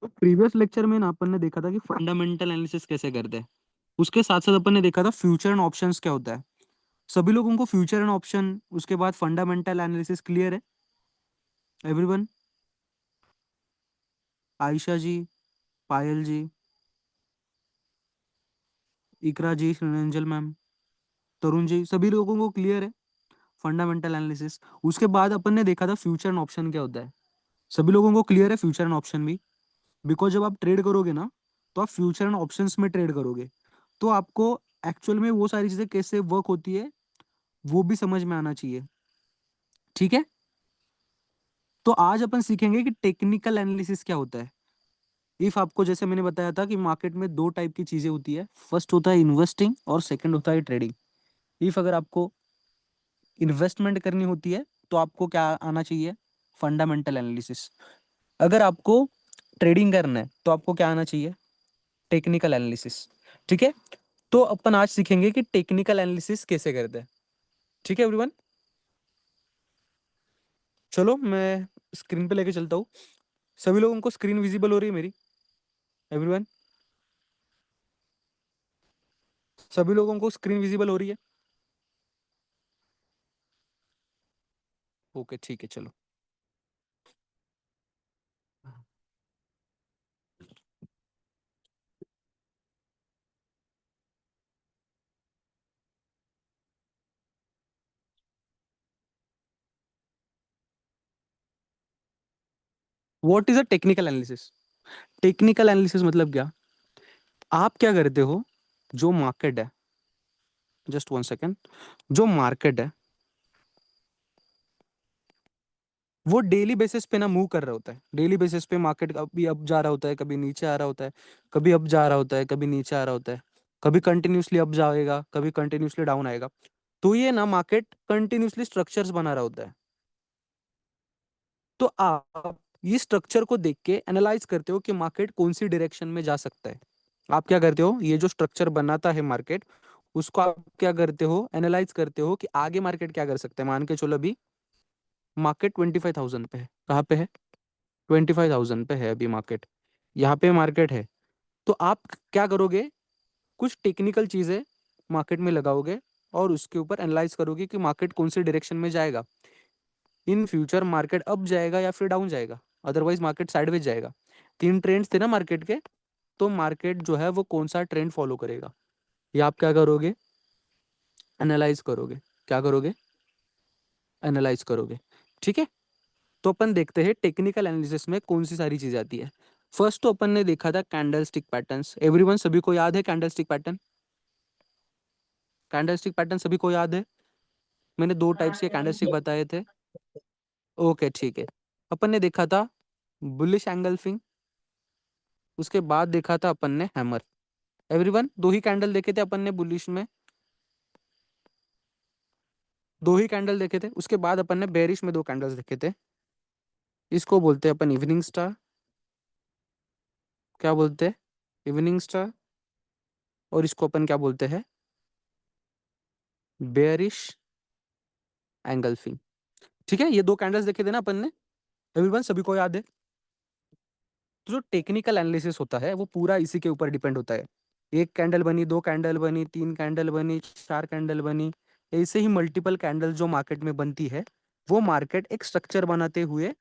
तो previous lecture में ना अपन ने देखा था कि फंडामेंटल एनालिसिस कैसे करते हैं। उसके साथ साथ अपन ने देखा था फ्यूचर एंड ऑप्शंस क्या होता है। सभी लोगों को फ्यूचर एंड ऑप्शन उसके बाद फंडामेंटल एनालिसिस क्लियर है एवरीवन? आयशा जी, पायल जी, इकरा जी, श्रीरंजल मैम, तरुण जी, सभी लोगों को क्लियर है फंडामेंटल एनालिसिस? उसके बाद अपन ने देखा था फ्यूचर एंड ऑप्शन क्या होता है। सभी लोगों को क्लियर है फ्यूचर एंड ऑप्शन भी? बिकॉज जब आप ट्रेड करोगे ना, तो आप फ्यूचर एंड ऑप्शंस में ट्रेड करोगे, तो आपको एक्चुअल में वो सारी चीजें कैसे वर्क होती है वो भी समझ में आना चाहिए। ठीक है, तो आज अपन सीखेंगे कि टेक्निकल एनालिसिस क्या होता है। इफ आपको, जैसे मैंने बताया था कि मार्केट में दो टाइप की चीजें होती है, फर्स्ट होता है इन्वेस्टिंग और सेकंड होता है ट्रेडिंग। इफ अगर आपको इन्वेस्टमेंट करनी होती है तो आपको क्या आना चाहिए? Fundamental analysis. अगर आपको ट्रेडिंग करना है तो आपको क्या आना चाहिए? Technical analysis. ठीक है, तो अपन आज सीखेंगे कि टेक्निकल एनालिसिस कैसे करते हैं। ठीक है एवरीवन, चलो मैं स्क्रीन पे लेके चलता हूँ। सभी लोगों को स्क्रीन विजिबल हो रही है मेरी? एवरीवन, सभी लोगों को स्क्रीन विजिबल हो रही है? ओके ठीक है, चलो। What is a technical analysis? Technical analysis मतलब क्या? आप क्या करते हो, जो मार्केट है, जस्ट वन सेकेंड, जो मार्केट है वो डेली बेसिस पे ना मूव कर रहा होता है। डेली बेसिस पे मार्केट कभी अप जा रहा होता है, कभी नीचे आ रहा होता है, कभी अप जा रहा होता है, कभी नीचे आ रहा होता है, कभी कंटिन्यूसली अप जाएगा, कभी कंटिन्यूसली डाउन आएगा। तो ये ना मार्केट कंटिन्यूसली स्ट्रक्चर्स बना रहा होता है। तो आप ये स्ट्रक्चर को देख के एनालाइज करते हो कि मार्केट कौन सी डायरेक्शन में जा सकता है। आप क्या करते हो, ये जो स्ट्रक्चर बनाता है मार्केट, उसको आप क्या करते हो, एनालाइज करते हो कि आगे मार्केट क्या कर सकता है। मान के चलो अभी मार्केट 25,000 पे है। कहाँ पे है? 25,000 पे है अभी मार्केट। यहाँ पे मार्केट है। तो आप क्या करोगे, कुछ टेक्निकल चीजें मार्केट में लगाओगे और उसके ऊपर एनालाइज करोगे कि मार्केट कौन सी डायरेक्शन में जाएगा। इन फ्यूचर मार्केट अप जाएगा या फिर डाउन जाएगा, अदरवाइज मार्केट साइडवेज जाएगा। तीन ट्रेंड्स थे ना मार्केट के, तो मार्केट जो है वो कौन सा ट्रेंड फॉलो करेगा, ये आप क्या करोगे, एनालाइज करोगे। क्या करोगे? एनालाइज करोगे। ठीक है, तो अपन देखते हैं टेक्निकल एनालिसिस में कौन सी सारी चीज आती है। फर्स्ट तो अपन ने देखा था कैंडल स्टिक पैटर्न्स। एवरीवन, सभी को याद है candle stick pattern? Candle stick pattern सभी को याद है? मैंने दो टाइप्स के कैंडल स्टिक बताए थे। ओके ठीक है, अपन ने देखा था बुलिश एंगल्फिंग, उसके बाद देखा था अपन ने हैमर। एवरीवन, दो ही कैंडल देखे थे अपन ने बुलिश में, दो ही कैंडल देखे थे। उसके बाद अपन ने बेरिश में दो कैंडल्स देखे थे। इसको बोलते हैं अपन इवनिंग स्टार। क्या बोलते हैं? Evening star. और इसको अपन क्या बोलते हैं? Bearish engulfing. ठीक है, ये दो कैंडल्स देखे थे ना अपन ने? एवरीवन, सभी को याद है? तो जो टेक्निकल एनालिसिस होता है वो पूरा इसी के ऊपर डिपेंड होता है। एक कैंडल बनी, दो कैंडल बनी, तीन कैंडल बनी, चार कैंडल बनी, ऐसे ही मल्टीपल कैंडल जो मार्केट में बनती है, वो मार्केट एक स्ट्रक्चर बनाते हुए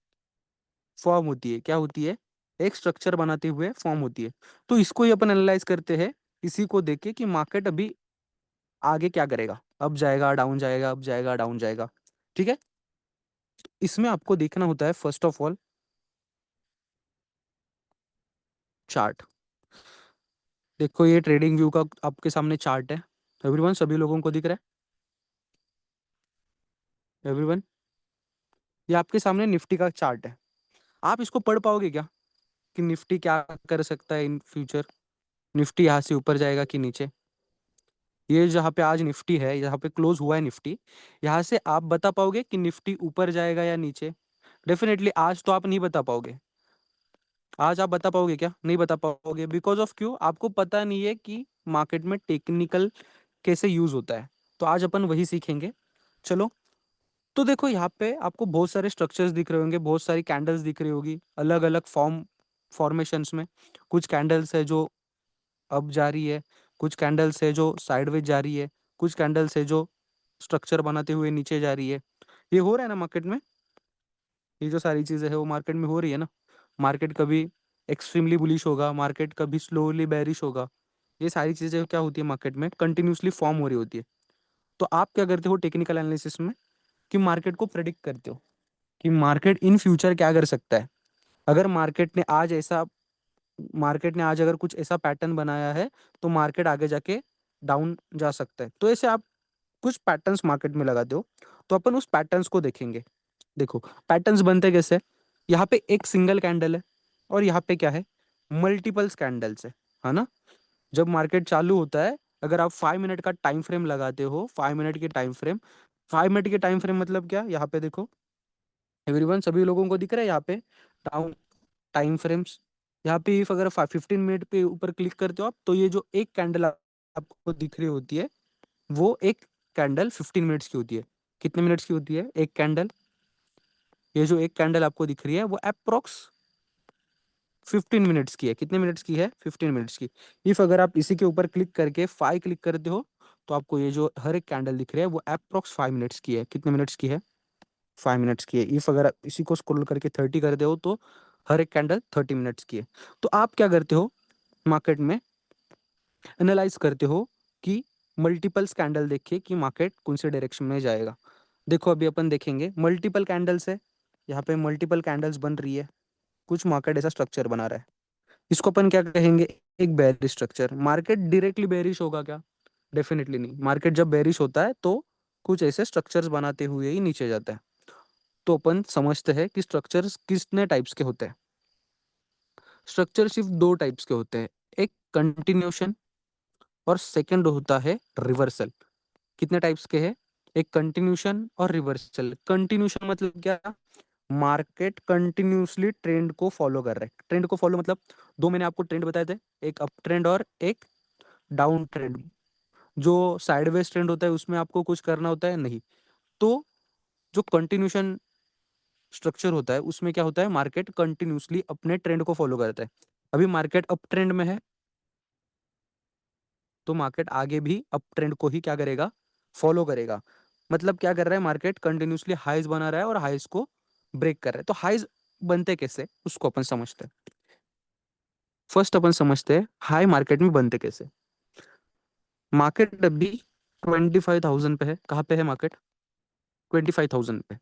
फॉर्म होती है। क्या होती है? एक स्ट्रक्चर बनाते हुए फॉर्म होती है। तो इसको ही अपन एनालाइज करते हैं, इसी को देख के कि मार्केट अभी आगे क्या करेगा, अप जाएगा, डाउन जाएगा, अप जाएगा, डाउन जाएगा। ठीक है, इसमें आपको देखना होता है फर्स्ट ऑफ ऑल चार्ट। देखो ये ट्रेडिंग व्यू का आपके सामने चार्ट है। एवरीवन, सभी लोगों को दिख रहा है? एवरीवन, ये आपके सामने निफ्टी का चार्ट है। आप इसको पढ़ पाओगे क्या कि निफ्टी क्या कर सकता है इन फ्यूचर? निफ्टी यहाँ से ऊपर जाएगा कि नीचे? ये जहाँ पे आज निफ्टी है, यहाँ पे क्लोज हुआ है निफ्टी, यहाँ से आप बता पाओगे कि निफ्टी ऊपर जाएगा या नीचे? डेफिनेटली आज तो आप नहीं बता पाओगे। आज आप बता पाओगे क्या? नहीं बता पाओगे। बिकॉज ऑफ क्यों? आपको पता नहीं है कि मार्केट में टेक्निकल कैसे यूज होता है। तो आज अपन वही सीखेंगे। चलो, तो देखो यहाँ पे आपको बहुत सारे स्ट्रक्चर्स दिख रहे होंगे, बहुत सारी कैंडल्स दिख रही होगी, अलग अलग फॉर्म फॉर्मेशंस में। कुछ कैंडल्स है जो अप जा रही है, कुछ कैंडल्स है जो साइडवेज जा रही है, कुछ कैंडल्स है जो स्ट्रक्चर बनाते हुए नीचे जा रही है। ये हो रहा है ना मार्केट में, ये जो सारी चीज़ें है वो मार्केट में हो रही है ना। मार्केट कभी एक्सट्रीमली बुलिश होगा, मार्केट कभी स्लोली बेरिश होगा। ये सारी चीज़ें क्या होती है मार्केट में, कंटिन्यूसली फॉर्म हो रही होती है। तो आप क्या करते हो टेक्निकल एनालिसिस में, कि मार्केट को प्रेडिक्ट करते हो कि मार्केट इन फ्यूचर क्या कर सकता है। अगर मार्केट ने आज अगर कुछ ऐसा पैटर्न बनाया है, तो मार्केट आगे जाके डाउन जा सकता है। तो ऐसे आप कुछ पैटर्न्स मार्केट में लगाते हो, तो अपन उस पैटर्न्स को देखेंगे। देखो पैटर्न्स बनते कैसे हैं? यहाँ पे एक सिंगल कैंडल है और यहाँ पे क्या है, मल्टीपल्स कैंडल्स है ना। जब मार्केट चालू होता है, अगर आप 5 मिनट का टाइम फ्रेम लगाते हो, 5 मिनट के टाइम फ्रेम, 5 मिनट के टाइम फ्रेम मतलब क्या, यहाँ पे देखो एवरीवन, सभी लोगों को दिख रहा है यहाँ पे डाउन टाइम फ्रेम्स। यहाँ पे इफ अगर 15 मिनट पे ऊपर क्लिक करते हो आप, तो ये जो एक कैंडल आपको दिख रही होती है, वो एक कैंडल 15 मिनट्स की होती है। कितने मिनट्स की होती है एक कैंडल? ये जो एक कैंडल आपको दिख रही है वो अप्रोक्स 15 मिनट्स की है। कितने मिनट्स की है? 15 मिनट्स की। इफ अगर आप इसी के ऊपर क्लिक करके 5 क्लिक करते हो, तो आपको ये जो हर एक कैंडल दिख रही है वो अप्रोक्स 5 मिनट्स की है। कितने मिनट्स की है? 5 मिनट्स की है। इफ अगर आप इसी को स्क्रॉल करके 30 करते हो, तो हर एक कैंडल 30 मिनट्स की है। तो आप क्या करते हो मार्केट में, एनालाइज करते हो कि मल्टीपल्स कैंडल देखिए कि मार्केट कौन से डायरेक्शन में जाएगा। देखो अभी अपन देखेंगे मल्टीपल कैंडल्स है, यहाँ पे मल्टीपल कैंडल्स बन रही है, कुछ मार्केट ऐसा स्ट्रक्चर बना रहा है। इसको अपन क्या कहेंगे? एक bearish structure. Market directly bearish होगा क्या? डेफिनेटली नहीं। मार्केट जब बेरिश होता है तो कुछ ऐसे स्ट्रक्चर्स बनाते हुए ही नीचे जाता है। तो अपन समझते हैं कि स्ट्रक्चर्स कितने टाइप्स के होते हैं। स्ट्रक्चर सिर्फ दो टाइप्स के होते हैं, एक कंटिन्यूशन और सेकंड होता है रिवर्सल। कितने टाइप्स के हैं? एक कंटिन्यूशन और रिवर्सल। कंटिन्यूशन मतलब क्या? मार्केट कंटिन्यूसली ट्रेंड को फॉलो कर रहा है। ट्रेंड को फॉलो मतलब, दो मैंने आपको ट्रेंड बताए थे, एक अप ट्रेंड और एक डाउन ट्रेंड। जो साइडवेज ट्रेंड होता है उसमें आपको कुछ करना होता है नहीं। तो जो कंटिन्यूशन स्ट्रक्चर होता है उसमें क्या होता है, मार्केट कंटिन्यूसली अपने ट्रेंड को फॉलो करता है। अभी मार्केट अप ट्रेंड में है, तो मार्केट आगे भी अप ट्रेंड को ही क्या करेगा, फॉलो करेगा। मतलब क्या कर रहा है, मार्केट कंटिन्यूसली हाइज बना रहा है और हाइज को ब्रेक कर रहा है। तो हाइज बनते कैसे उसको अपन समझते हैं। फर्स्ट अपन समझते हैं हाई मार्केट में बनते कैसे। मार्केट अभी 25,000 पे है। कहाँ पे है मार्केट? 25,000 पे।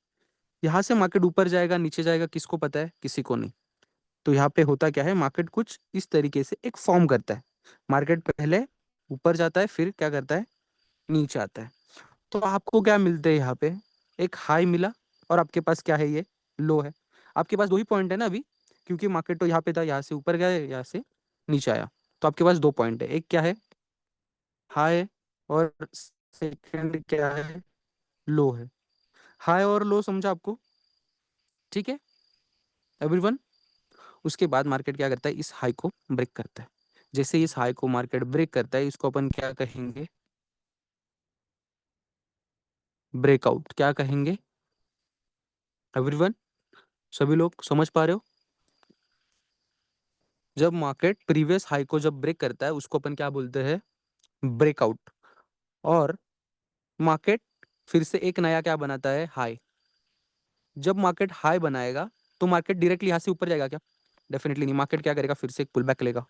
यहाँ से मार्केट ऊपर जाएगा नीचे जाएगा किसको पता है? किसी को नहीं। तो यहाँ पे होता क्या है, मार्केट कुछ इस तरीके से एक फॉर्म करता है। मार्केट पहले ऊपर जाता है, फिर क्या करता है, नीचे आता है। तो आपको क्या मिलते हैं यहाँ पे? एक हाई मिला और आपके पास क्या है, ये लो है। आपके पास दो ही पॉइंट है ना अभी, क्योंकि मार्केट तो यहाँ पे था, यहाँ से ऊपर गया, यहाँ से नीचे आया। तो आपके पास दो पॉइंट है, एक क्या है, हाई है, और सेकंड क्या है, लो है। हाई और लो समझा आपको? ठीक है एवरीवन। उसके बाद मार्केट क्या करता है, इस हाई को ब्रेक करता है। जैसे इस हाई को मार्केट ब्रेक करता है, इसको अपन क्या कहेंगे, ब्रेकआउट। क्या कहेंगे एवरीवन? सभी लोग समझ पा रहे हो? जब मार्केट प्रीवियस हाई को जब ब्रेक करता है उसको अपन क्या बोलते हैं, ब्रेकआउट। और मार्केट फिर से एक नया क्या बनाता है, हाई। जब मार्केट हाई बनाएगा तो मार्केट डायरेक्टली यहाँ से ऊपर जाएगा क्या? डेफिनेटली नहीं। मार्केट क्या करेगा, फिर से एक पुल बैक लेगा।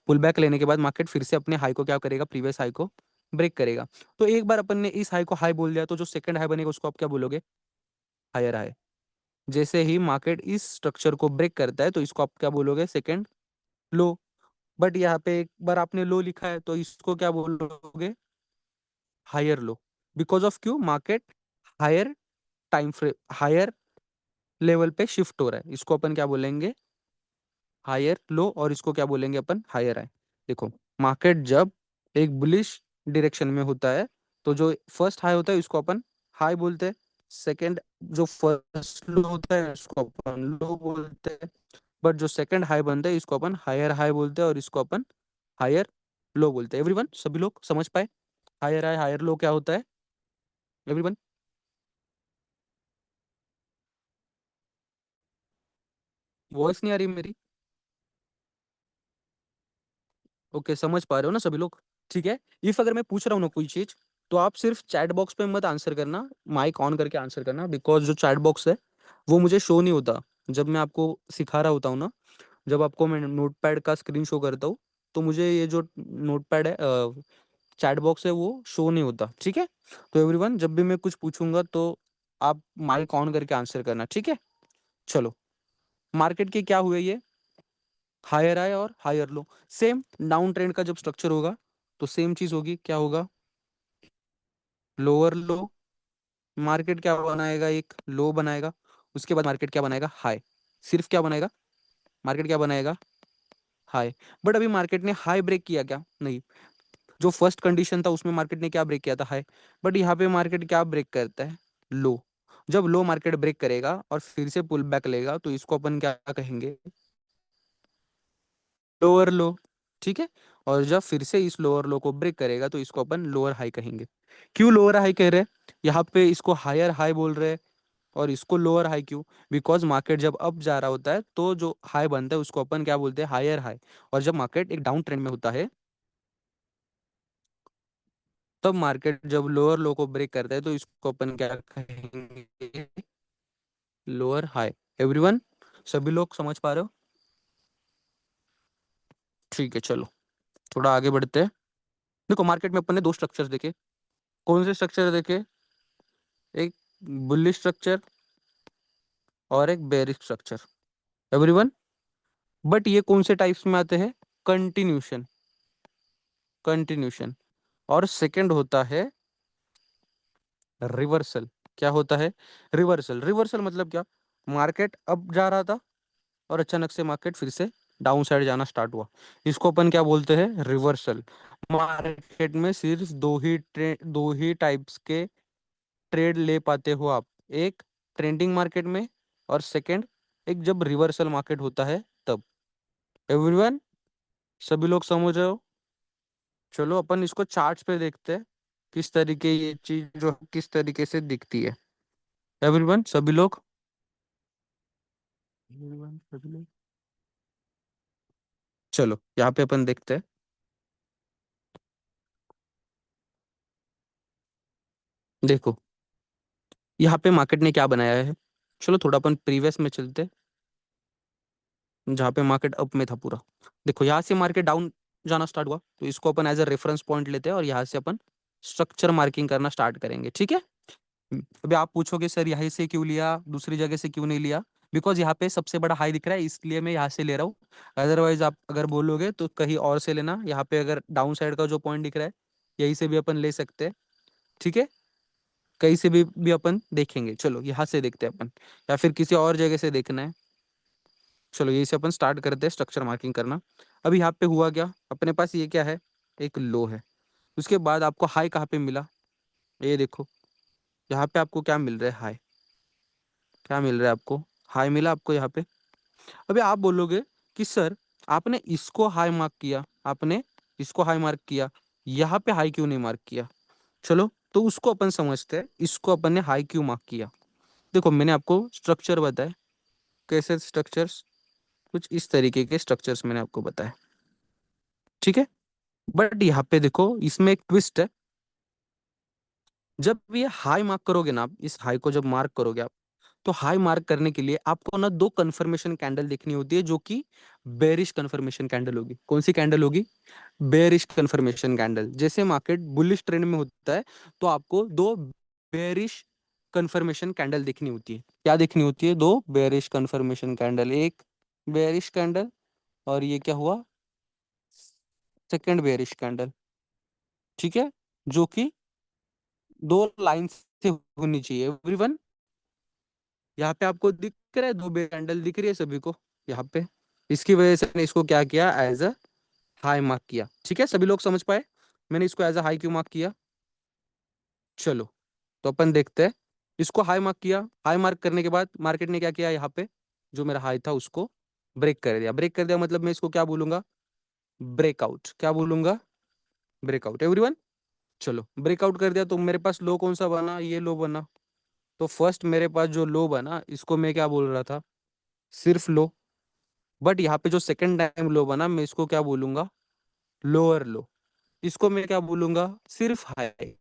पुल बैक लेने के बाद मार्केट फिर से अपने हाई को क्या करेगा, प्रीवियस हाई को ब्रेक करेगा। तो एक बार अपन ने इस हाई को हाई बोल दिया, तो जो सेकंड हाई बनेगा उसको आप क्या बोलोगे, हायर हाई। जैसे ही मार्केट इस स्ट्रक्चर को ब्रेक करता है तो इसको आप क्या बोलोगे, सेकंड लो। बट यहाँ पे एक बार आपने लो लिखा है तो इसको क्या बोलोगे, हायर लो। बिकॉज ऑफ क्यों, market higher time frame, higher level पे शिफ्ट हो रहा है। इसको अपन क्या बोलेंगे, हायर लो। और इसको क्या बोलेंगे अपन, हायर हाई। देखो मार्केट जब एक बुलिश डायरेक्शन में होता है, तो जो फर्स्ट हाई होता है इसको अपन हाई बोलते हैं। सेकंड जो फर्स्ट लो होता है उसको अपन लो बोलते हैं। बट जो सेकंड हाई बनता है इसको अपन हायर हाई बोलते हैं, और इसको अपन हायर लो बोलते हैं। एवरीवन, सभी लोग समझ पाए हायर हाई हायर लो क्या होता है एवरीवन? वॉइस नहीं आ रही मेरी? ओके, समझ पा रहे हो ना सभी लोग? ठीक है, इफ अगर मैं पूछ रहा हूँ ना कोई चीज, तो आप सिर्फ चैट बॉक्स पे मत आंसर करना, माइक ऑन करके आंसर करना, बिकॉज जो चैट बॉक्स है वो मुझे शो नहीं होता जब मैं आपको सिखा रहा होता हूँ ना। जब आपको मैं नोटपैड का स्क्रीन शो करता हूँ, तो मुझे ये जो नोटपैड है, चैट बॉक्स है, वो शो नहीं होता। ठीक है, तो एवरीवन जब भी मैं कुछ पूछूंगा तो आप माइक ऑन करके आंसर करना, ठीक है? चलो, मार्केट के क्या हुए ये, हायर हाई और higher low. Same down trend का जब स्ट्रक्चर होगा तो सेम चीज होगी, क्या होगा, लोअर लो। मार्केट क्या बनाएगा, एक लो बनाएगा, उसके बाद मार्केट क्या बनाएगा, हाई। सिर्फ क्या बनाएगा, मार्केट क्या बनाएगा, हाई। बट अभी मार्केट ने हाई ब्रेक किया क्या, नहीं। जो फर्स्ट कंडीशन था उसमें मार्केट ने क्या ब्रेक किया था, हाई। बट यहाँ पे मार्केट क्या ब्रेक करता है, लो। जब लो मार्केट ब्रेक करेगा और फिर से पुल बैक लेगा तो इसको अपन क्या कहेंगे, लोअर लो। ठीक है, और जब फिर से इस लोअर लो को ब्रेक करेगा तो इसको अपन लोअर हाई कहेंगे। क्यों लोअर हाई कह रहे हैं, यहाँ पे इसको हायर हाई बोल रहे हैं और इसको लोअर हाई क्यों, बिकॉज मार्केट जब अप जा रहा होता है तो जो हाई बनता है उसको अपन क्या बोलते हैं, हायर हाई। और जब मार्केट एक डाउन ट्रेंड में होता है, तब मार्केट जब लोअर लो को ब्रेक करता है तो इसको अपन क्या कहेंगे, लोअर हाई। एवरीवन, सभी लोग समझ पा रहे हो? ठीक है, चलो थोड़ा आगे बढ़ते हैं। देखो, मार्केट में अपन ने दो स्ट्रक्चर्स देखे। कौन से स्ट्रक्चर देखे, एक बुलिश स्ट्रक्चर और एक बेरिश स्ट्रक्चर, एवरीवन। बट ये कौन से टाइप्स में आते हैं, कंटिन्यूशन, कंटिन्यूशन। और सेकंड होता है रिवर्सल। क्या होता है, रिवर्सल। रिवर्सल मतलब क्या, मार्केट अप जा रहा था और अचानक से मार्केट फिर से डाउन साइड जाना स्टार्ट हुआ, इसको अपन क्या बोलते हैं, रिवर्सल। मार्केट में सिर्फ दो ही टाइप्स के ट्रेड ले पाते हो आप, एक ट्रेंडिंग मार्केट में और सेकंड एक जब रिवर्सल मार्केट होता है तब। एवरीवन, सभी लोग समझ रहे हो? चलो अपन इसको चार्ट्स पे देखते हैं, किस तरीके ये चीज जो किस तरीके से दिखती है। एवरीवन, सभी लोग, everyone, सभी लोग, चलो यहाँ पे अपन देखते हैं। देखो, यहाँ पे मार्केट ने क्या बनाया है, चलो थोड़ा अपन प्रीवियस में चलते हैं, जहाँ पे मार्केट अप में था पूरा। देखो, यहाँ से मार्केट डाउन जाना स्टार्ट हुआ तो इसको अपन एज अ रेफरेंस पॉइंट लेते हैं और यहाँ से अपन स्ट्रक्चर मार्किंग करना स्टार्ट करेंगे, ठीक है? अभी आप पूछोगे सर यहाँ से क्यों लिया, दूसरी जगह से क्यों नहीं लिया, बिकॉज यहाँ पे सबसे बड़ा हाई दिख रहा है इसलिए मैं यहाँ से ले रहा हूँ। अदरवाइज आप अगर बोलोगे तो कहीं और से लेना, यहाँ पे अगर डाउन साइड का जो पॉइंट दिख रहा है यहीं से भी अपन ले सकते हैं, ठीक है? कहीं से भी अपन देखेंगे, चलो यहाँ से देखते हैं अपन, या फिर किसी और जगह से देखना है। चलो यही से अपन स्टार्ट करते हैं स्ट्रक्चर मार्किंग करना। अभी यहाँ पे हुआ क्या, अपने पास ये क्या है, एक लो है। उसके बाद आपको हाई कहाँ पे मिला, ये देखो, यहाँ पे आपको क्या मिल रहा है, हाई। क्या मिल रहा है आपको, हाई मिला आपको यहाँ पे। अभी आप बोलोगे कि सर आपने इसको हाई मार्क किया, आपने इसको हाई मार्क किया, यहाँ पे हाई क्यों नहीं मार्क किया? चलो तो उसको अपन समझते हैं, इसको अपन ने हाई क्यों मार्क किया। देखो, मैंने आपको स्ट्रक्चर बताया, कैसे स्ट्रक्चर्स, कुछ इस तरीके के स्ट्रक्चर्स मैंने आपको बताया, ठीक है? बट यहाँ पे देखो, इसमें एक ट्विस्ट है। जब ये हाई मार्क करोगे ना आप, इस हाई को जब मार्क करोगे आप, तो हाई मार्क करने के लिए आपको ना दो कन्फर्मेशन कैंडल देखनी होती है, जो कि बेरिश कन्फर्मेशन कैंडल होगी। कौन सी कैंडल होगी, बेरिश कन्फर्मेशन कैंडल। जैसे मार्केट बुलिश ट्रेंड में होता है तो आपको दो बेरिश कन्फर्मेशन कैंडल देखनी होती है। क्या देखनी होती है, दो बेरिश कन्फर्मेशन कैंडल, एक बेरिश कैंडल और ये क्या हुआ, सेकंड बेरिश कैंडल, ठीक है? जो कि दो लाइन से होनी चाहिए। एवरीवन, यहाँ पे आपको दिख रहा है, दो बे कैंडल दिख रही है सभी को यहाँ पे। इसकी वजह से मैंने इसको क्या किया, एज अ हाई मार्क किया, ठीक है? सभी लोग समझ पाए मैंने इसको एज अ हाई क्यों मार्क किया? चलो तो अपन देखते हैं, इसको हाई मार्क किया। हाई मार्क करने के बाद मार्केट ने क्या किया, यहाँ पे जो मेरा हाई था उसको ब्रेक कर दिया। ब्रेक कर दिया मतलब मैं इसको क्या बोलूंगा, ब्रेकआउट। क्या बोलूंगा, ब्रेकआउट। एवरीवन, चलो ब्रेकआउट कर दिया तो मेरे पास लो कौन सा बना, ये लो बना। तो फर्स्ट मेरे पास जो लो बना इसको मैं क्या बोल रहा था, सिर्फ लो। बट यहाँ पे जो सेकंड टाइम लो बना मैं इसको क्या बोलूंगा, लोअर लो, इसको मैं क्या बोलूंगा, सिर्फ हाई।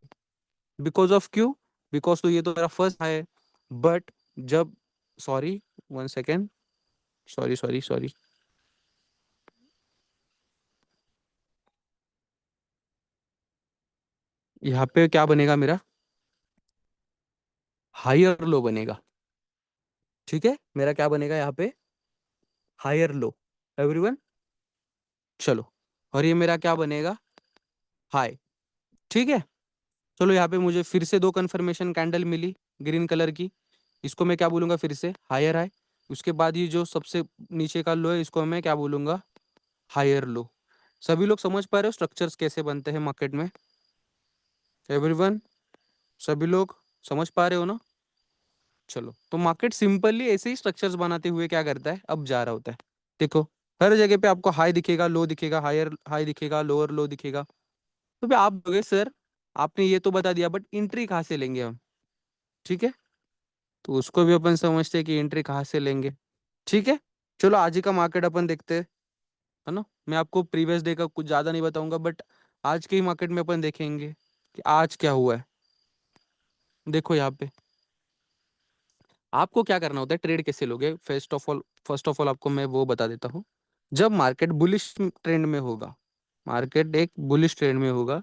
बिकॉज ऑफ क्यों, बिकॉज तो ये तो मेरा फर्स्ट हाई है। बट जब, sorry, 1 second, sorry sorry sorry, यहाँ पे क्या बनेगा मेरा, हायर लो बनेगा। ठीक है, मेरा क्या बनेगा यहाँ पे, हायर लो। एवरीवन, चलो, और ये मेरा क्या बनेगा, हाई। ठीक है, चलो यहाँ पे मुझे फिर से दो कन्फर्मेशन कैंडल मिली ग्रीन कलर की, इसको मैं क्या बोलूंगा, फिर से हायर हाई। उसके बाद ये जो सबसे नीचे का लो है, इसको मैं क्या बोलूंगा, हायर लो। सभी लोग समझ पा रहे हो स्ट्रक्चर्स कैसे बनते हैं मार्केट में? एवरीवन, सभी लोग समझ पा रहे हो ना? चलो, तो मार्केट सिंपली ऐसे ही स्ट्रक्चर्स बनाते हुए क्या करता है, अब जा रहा होता है। देखो, हर जगह पे आपको हाई दिखेगा, लो दिखेगा, हायर हाई दिखेगा, लोअर लो दिखेगा। तो फिर आप बोलोगे सर, आपने ये तो बता दिया, बट एंट्री कहाँ से लेंगे हम? ठीक है, तो उसको भी अपन समझते हैं कि एंट्री कहाँ से लेंगे। ठीक है, चलो आज ही का मार्केट अपन देखते हैं, है ना? मैं आपको प्रीवियस डे का कुछ ज़्यादा नहीं बताऊंगा, बट आज के ही मार्केट में अपन देखेंगे कि आज क्या हुआ है। देखो यहाँ पे आपको क्या करना होता है, ट्रेड कैसे लोगे, फर्स्ट ऑफ ऑल आपको मैं वो बता देता हूँ। जब मार्केट बुलिश ट्रेंड में होगा, मार्केट एक बुलिश ट्रेंड में होगा,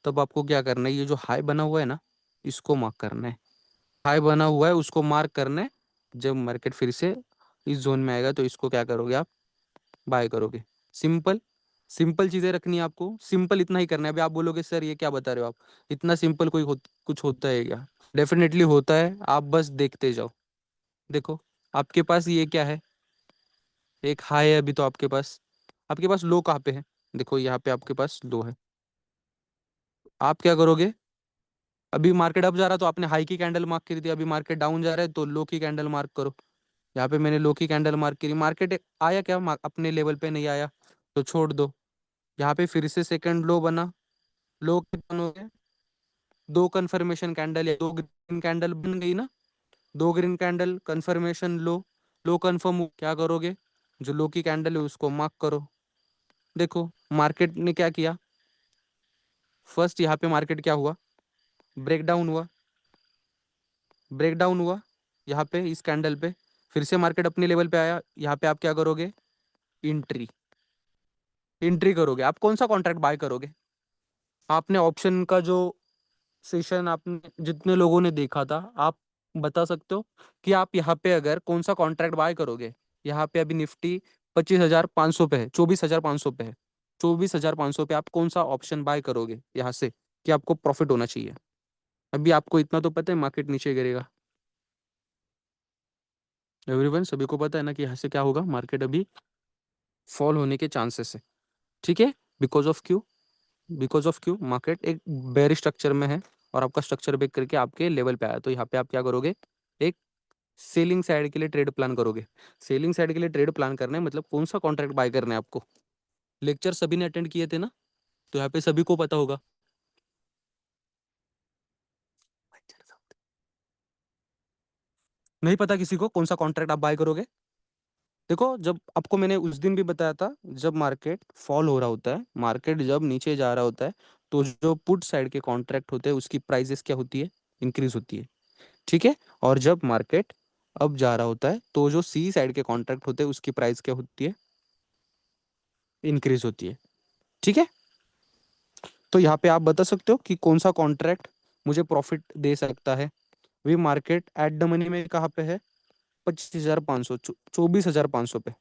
तब आपको क्या करना है, ये जो हाई बना हुआ है ना, इसको मार्क करना है। हाई बना हुआ है उसको मार्क करना है। जब मार्केट फिर से इस जोन में आएगा तो इसको क्या करोगे आप, बाय करोगे। सिंपल, सिंपल चीजें रखनी है आपको, सिंपल इतना ही करना है। अभी आप बोलोगे सर ये क्या बता रहे हो आप, इतना सिंपल कुछ होता है क्या? डेफिनेटली होता है, आप बस देखते जाओ। देखो, आपके पास ये क्या है, एक हाई है अभी तो आपके पास लो कहाँ पे है? देखो यहाँ पे आपके पास लो है। आप क्या करोगे, अभी मार्केट अप जा रहा तो आपने हाई की कैंडल मार्क करी थी, अभी मार्केट डाउन जा रहा है तो लो की कैंडल मार्क करो। यहाँ पे मैंने लो की कैंडल मार्क करी, मार्केट आया क्या, अपने लेवल पे नहीं आया तो छोड़ दो। यहाँ पे फिर से सेकंड लो बना, लो के डाउन हो गया, दो कन्फर्मेशन कैंडल या दो ग्रीन कैंडल बन गई ना, दो ग्रीन कैंडल कन्फर्मेशन लो, लो कन्फर्म, क्या करोगे, जो लो की कैंडल है उसको मार्क करो। देखो मार्केट ने क्या किया, फर्स्ट यहाँ पे मार्केट क्या हुआ, ब्रेकडाउन हुआ, ब्रेकडाउन हुआ यहाँ पे इस कैंडल पे, फिर से मार्केट अपने लेवल पे आया, यहाँ पे आप क्या करोगे, एंट्री, एंट्री करोगे। आप कौन सा कॉन्ट्रैक्ट बाय करोगे? आपने ऑप्शन का जो सेशन आपने जितने लोगों ने देखा था, आप बता सकते हो कि आप यहाँ पे अगर कौन सा कॉन्ट्रैक्ट बाय करोगे? यहाँ पे अभी निफ्टी 25,500 पे है, 24,500 पे है, 24,500 पे आप कौन सा ऑप्शन बाय करोगे यहाँ से कि आपको प्रॉफिट होना चाहिए? अभी आपको इतना तो पता है मार्केट नीचे गिरेगा। एवरीवन, सभी को पता है ना कि यहाँ से क्या होगा, मार्केट अभी फॉल होने के चांसेस है। ठीक है, because of Q, because of Q market एक बेयर स्ट्रक्चर में है और आपका स्ट्रक्चर ब्रेक करके आपके लेवल पे आया, तो यहाँ पे आप क्या करोगे, एक सेलिंग साइड के लिए ट्रेड प्लान करोगे। सेलिंग साइड के लिए ट्रेड प्लान करना है मतलब कौन सा कॉन्ट्रैक्ट बाय करना है आपको। लेक्चर सभी ने अटेंड किए थे ना, तो यहाँ पे सभी को पता होगा। नहीं पता किसी को कौन सा कॉन्ट्रैक्ट आप बाय करोगे? देखो, जब आपको मैंने उस दिन भी बताया था, जब मार्केट फॉल हो रहा होता है, मार्केट जब नीचे जा रहा होता है, तो जो पुट साइड के कॉन्ट्रैक्ट होते हैं उसकी प्राइसेस क्या होती है, इंक्रीज होती है। ठीक है, और जब मार्केट अब जा रहा होता है तो जो सी साइड के कॉन्ट्रैक्ट होते हैं उसकी प्राइस क्या होती है, इंक्रीज होती है। ठीक है, तो यहाँ पे आप बता सकते हो कि कौन सा कॉन्ट्रैक्ट मुझे प्रॉफिट दे सकता है। We market at the money में कहाँ पे है, 25,500, 24,500 पे,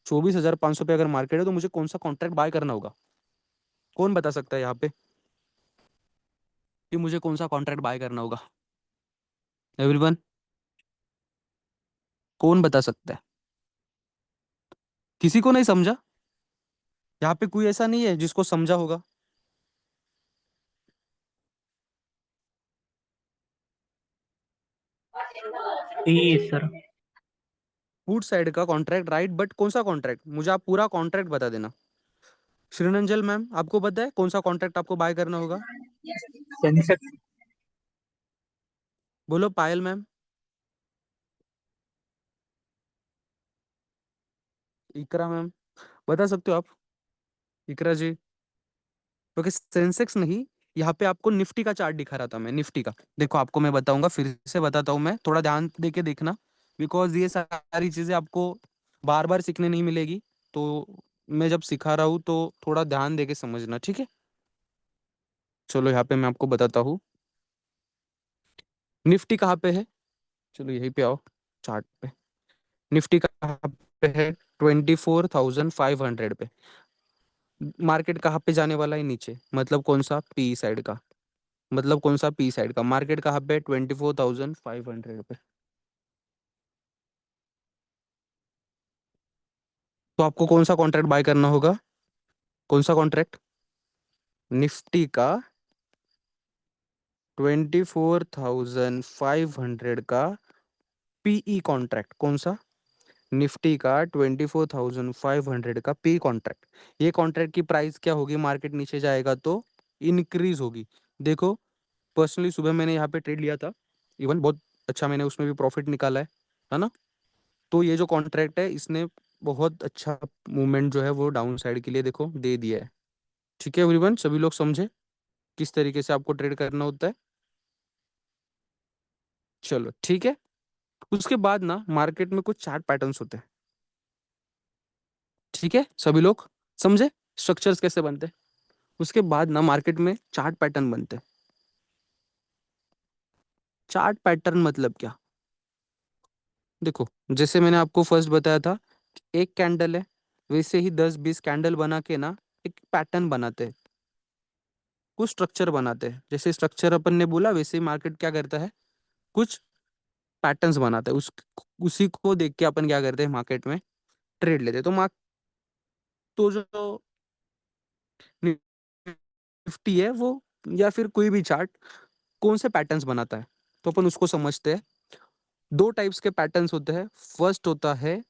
24,500 पे अगर मार्केट है तो मुझे कौन सा कॉन्ट्रैक्ट बाय करना होगा? कौन बता सकता है यहाँ पे कि मुझे कौन सा कॉन्ट्रैक्ट बाय करना होगा? एवरीवन, कौन बता सकता है? किसी को नहीं समझा? यहाँ पे कोई ऐसा नहीं है जिसको समझा होगा। जी सर। पुट साइड का कॉन्ट्रैक्ट, राइट, बट कौन सा कॉन्ट्रैक्ट, मुझे आप पूरा कॉन्ट्रैक्ट बता देना। श्रीरंजल मैम, आपको पता है कौन सा कॉन्ट्रैक्ट आपको बाय करना होगा? सेंसेक्स। बोलो पायल मैम, इकरा मैम, बता सकते हो आप? इकरा जी, क्योंकि सेंसेक्स नहीं, यहाँ पे आपको निफ्टी का चार्ट दिखा रहा था मैं, निफ्टी का। देखो आपको मैं बताऊंगा, फिर से बताता हूँ मैं, थोड़ा ध्यान दे के देखना, बिकॉज ये सारी चीजें आपको बार बार सीखने नहीं मिलेगी। तो मैं जब सिखा रहा हूँ तो थोड़ा ध्यान दे के समझना, ठीक है। चलो यहाँ पे मैं आपको बताता हूँ, निफ्टी कहाँ पे है, चलो यहीं पे आओ, चार्ट पे। निफ्टी कहाँ पे है, 24,500 पे। मार्केट कहाँ पे जाने वाला है, नीचे, मतलब कौन सा, पी साइड का। मतलब कौन सा, पी साइड का। मार्केट कहाँ पे, 24,500 पे। तो आपको कौन सा कॉन्ट्रैक्ट बाय करना होगा, कौन सा कॉन्ट्रैक्ट, निफ्टी का 24,500 का पीई कॉन्ट्रैक्ट। कौन सा, निफ्टी का 24,500 का पी कॉन्ट्रैक्ट। ये कॉन्ट्रैक्ट की प्राइस क्या होगी, मार्केट नीचे जाएगा तो इंक्रीज होगी। देखो, पर्सनली सुबह मैंने यहाँ पे ट्रेड लिया था, इवन बहुत अच्छा मैंने उसमें भी प्रॉफिट निकाला है ना। तो ये जो कॉन्ट्रैक्ट है, इसने बहुत अच्छा मूवमेंट जो है वो डाउन साइड के लिए देखो दे दिया है। ठीक है एवरीवन, सभी लोग समझे किस तरीके से आपको ट्रेड करना होता है। चलो ठीक है। उसके बाद ना मार्केट में कुछ चार्ट पैटर्न्स होते हैं। ठीक है, सभी लोग समझे स्ट्रक्चर्स कैसे बनते हैं। उसके बाद ना मार्केट में चार्ट पैटर्न बनते हैं। चार्ट पैटर्न मतलब क्या, देखो, जैसे मैंने आपको फर्स्ट बताया था कि एक कैंडल है, वैसे ही 10-20 कैंडल बना के ना एक पैटर्न बनाते हैं, कुछ स्ट्रक्चर बनाते हैं। जैसे स्ट्रक्चर अपन ने बोला, वैसे ही मार्केट क्या करता है, कुछ पैटर्न्स बनाता है। उसी को देख के अपन क्या करते हैं, मार्केट में ट्रेड लेते हैं। तो तो जो निफ्टी है वो, या फिर कोई भी चार्ट कौन से पैटर्न्स बनाता है, तो अपन उसको समझते हैं। दो टाइप्स के पैटर्न्स होते हैं। फर्स्ट होता है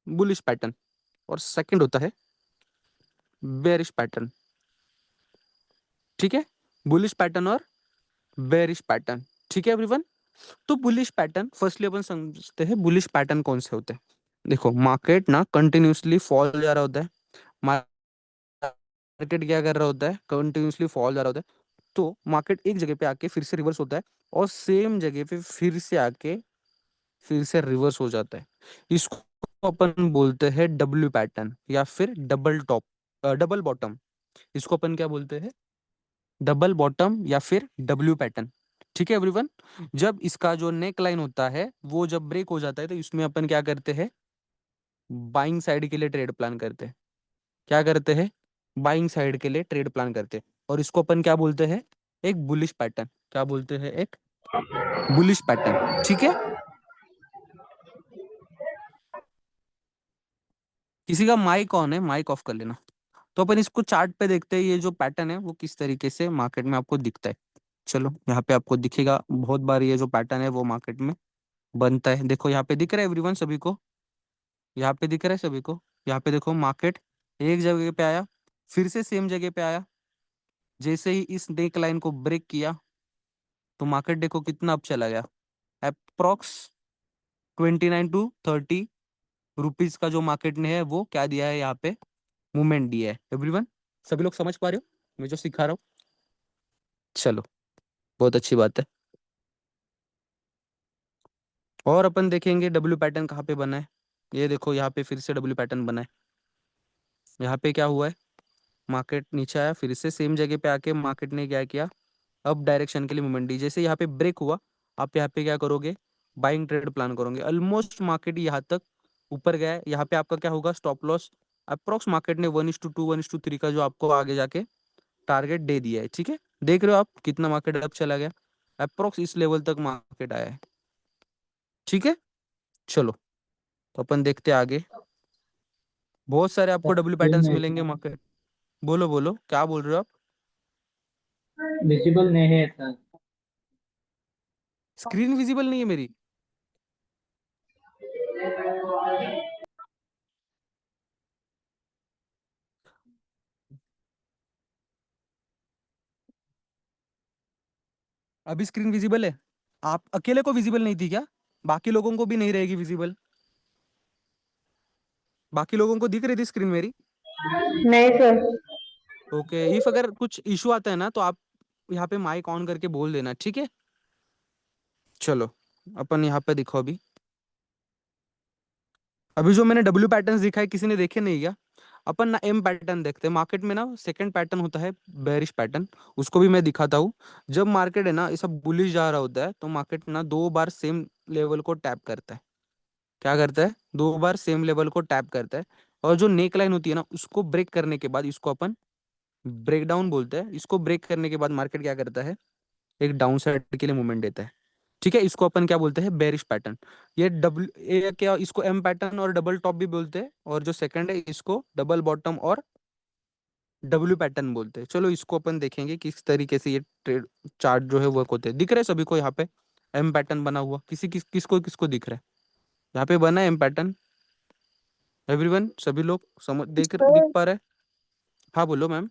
बुलिश पैटर्न, और सेकंड होता है बेरिश पैटर्न। ठीक है, बुलिश पैटर्न और बेरिश पैटर्न। ठीक है एवरीवन। तो बुलिश पैटर्न, फर्स्टली अपन समझते हैं बुलिश पैटर्न कौन से होते हैं। देखो, मार्केट ना कंटिन्यूसली फॉल जा रहा होता है, मार्केट क्या कर रहा होता है, कंटिन्यूसली फॉल जा रहा होता है। तो मार्केट एक जगह पे आके फिर से रिवर्स होता है, और सेम जगह पे फिर से आके फिर से रिवर्स हो जाता है। इसको अपन बोलते हैं डब्ल्यू पैटर्न, या फिर डबल टॉप, डबल बॉटम। इसको अपन क्या बोलते हैं, डबल बॉटम या फिर डब्ल्यू पैटर्न। ठीक है एवरीवन। जब इसका जो नेक लाइन होता है वो जब ब्रेक हो जाता है, तो इसमें अपन क्या करते हैं, बाइंग साइड के लिए ट्रेड प्लान करते हैं। क्या करते हैं, बाइंग साइड के लिए ट्रेड प्लान करते हैं। और इसको अपन क्या बोलते हैं, एक बुलिश पैटर्न। क्या बोलते हैं, एक बुलिश पैटर्न। ठीक है। किसी का माइक ऑन है, माइक ऑफ कर लेना। तो अपन इसको चार्ट पे देखते हैं, ये जो पैटर्न है वो किस तरीके से मार्केट में आपको दिखता है। चलो यहाँ पे आपको दिखेगा, बहुत बार ये जो पैटर्न है वो मार्केट में बनता है। देखो यहाँ पे दिख रहा है एवरीवन, सभी को, यहाँ पे दिख रहा है सभी को। यहाँ पे देखो, मार्केट एक जगह पे आया, फिर से सेम जगह पे आया। जैसे ही इस नेक लाइन को ब्रेक किया, तो मार्केट देखो कितना अप चला गया, अप्रोक्स 29 to 30 रुपीज का जो मार्केट ने है वो क्या दिया है, यहाँ पे मूवमेंट दिया है। एवरीवन, सभी लोग समझ पा रहे हो मैं जो सिखा रहा हूँ। चलो, बहुत अच्छी बात है। और अपन देखेंगे डब्ल्यू पैटर्न कहाँ पे बना है। ये देखो, यहाँ पे फिर से डब्ल्यू पैटर्न बना है। यहाँ पे क्या हुआ है, मार्केट नीचे आया, फिर से सेम जगह पे आके मार्केट ने क्या किया, अप डायरेक्शन के लिए मूवमेंट दी। जैसे यहाँ पे ब्रेक हुआ, आप यहाँ पे क्या करोगे, बाइंग ट्रेड प्लान करोगे। ऑलमोस्ट मार्केट यहाँ तक ऊपर गया है, यहाँ पे आपका क्या होगा, स्टॉप लॉस। अप्रोक्स मार्केट ने 1:2 1:3 का जो आपको आगे जाके टारगेट दे दिया है। ठीक है, देख रहे हो आप कितना मार्केट अप चला गया, अप्रोक्स इस लेवल तक मार्केट आया है। ठीक है, चलो, तो अपन देखते हैं आगे। बहुत सारे आपको डब्ल्यू पैटर्न्स नहीं मिलेंगे मार्केट। बोलो बोलो, क्या बोल रहे हो आप। विजिबल नहीं है सर। स्क्रीन विजिबल नहीं है मेरी। अभी स्क्रीन विजिबल है, आप अकेले को विजिबल नहीं थी क्या, बाकी लोगों को भी नहीं रहेगी विजिबल। बाकी लोगों को दिख रही थी स्क्रीन मेरी? नहीं सर। ओके, इफ अगर कुछ इशू आता है ना तो आप यहाँ पे माइक ऑन करके बोल देना, ठीक है? चलो, अपन यहाँ पे दिखो अभी। अभी जो मैंने डब्ल्यू पैटर्न दिखाए, किसी ने देखे नहीं क्या? अपन ना एम पैटर्न देखते हैं मार्केट में ना। सेकंड पैटर्न होता है बेरिश पैटर्न, उसको भी मैं दिखाता हूँ। जब मार्केट है ना ये सब बुलिश जा रहा होता है तो मार्केट ना 2 बार सेम लेवल को टैप करता है। क्या करता है? 2 बार सेम लेवल को टैप करता है। और जो नेक लाइन होती है ना उसको ब्रेक करने के बाद, इसको अपन ब्रेक डाउन बोलते हैं। इसको ब्रेक करने के बाद मार्केट क्या करता है? एक डाउन साइड के लिए मूवमेंट देता है। ठीक है, इसको अपन क्या बोलते हैं? Bearish pattern. ये डब्ल्यू ये क्या, इसको एम पैटर्न और डबल टॉप भी बोलते हैं। और जो सेकंड है इसको डबल बॉटम और डब्ल्यू पैटर्न बोलते हैं। चलो इसको अपन देखेंगे किस तरीके से ये ट्रेड चार्ट जो है वर्क होते हैं। दिख रहा है सभी को यहाँ पे एम पैटर्न बना हुआ? किसको किसको दिख रहा है? यहाँ पे बना है एम पैटर्न। एवरीवन, सभी लोग समझ दिख सर पा रहे हैं? हाँ बोलो मैम।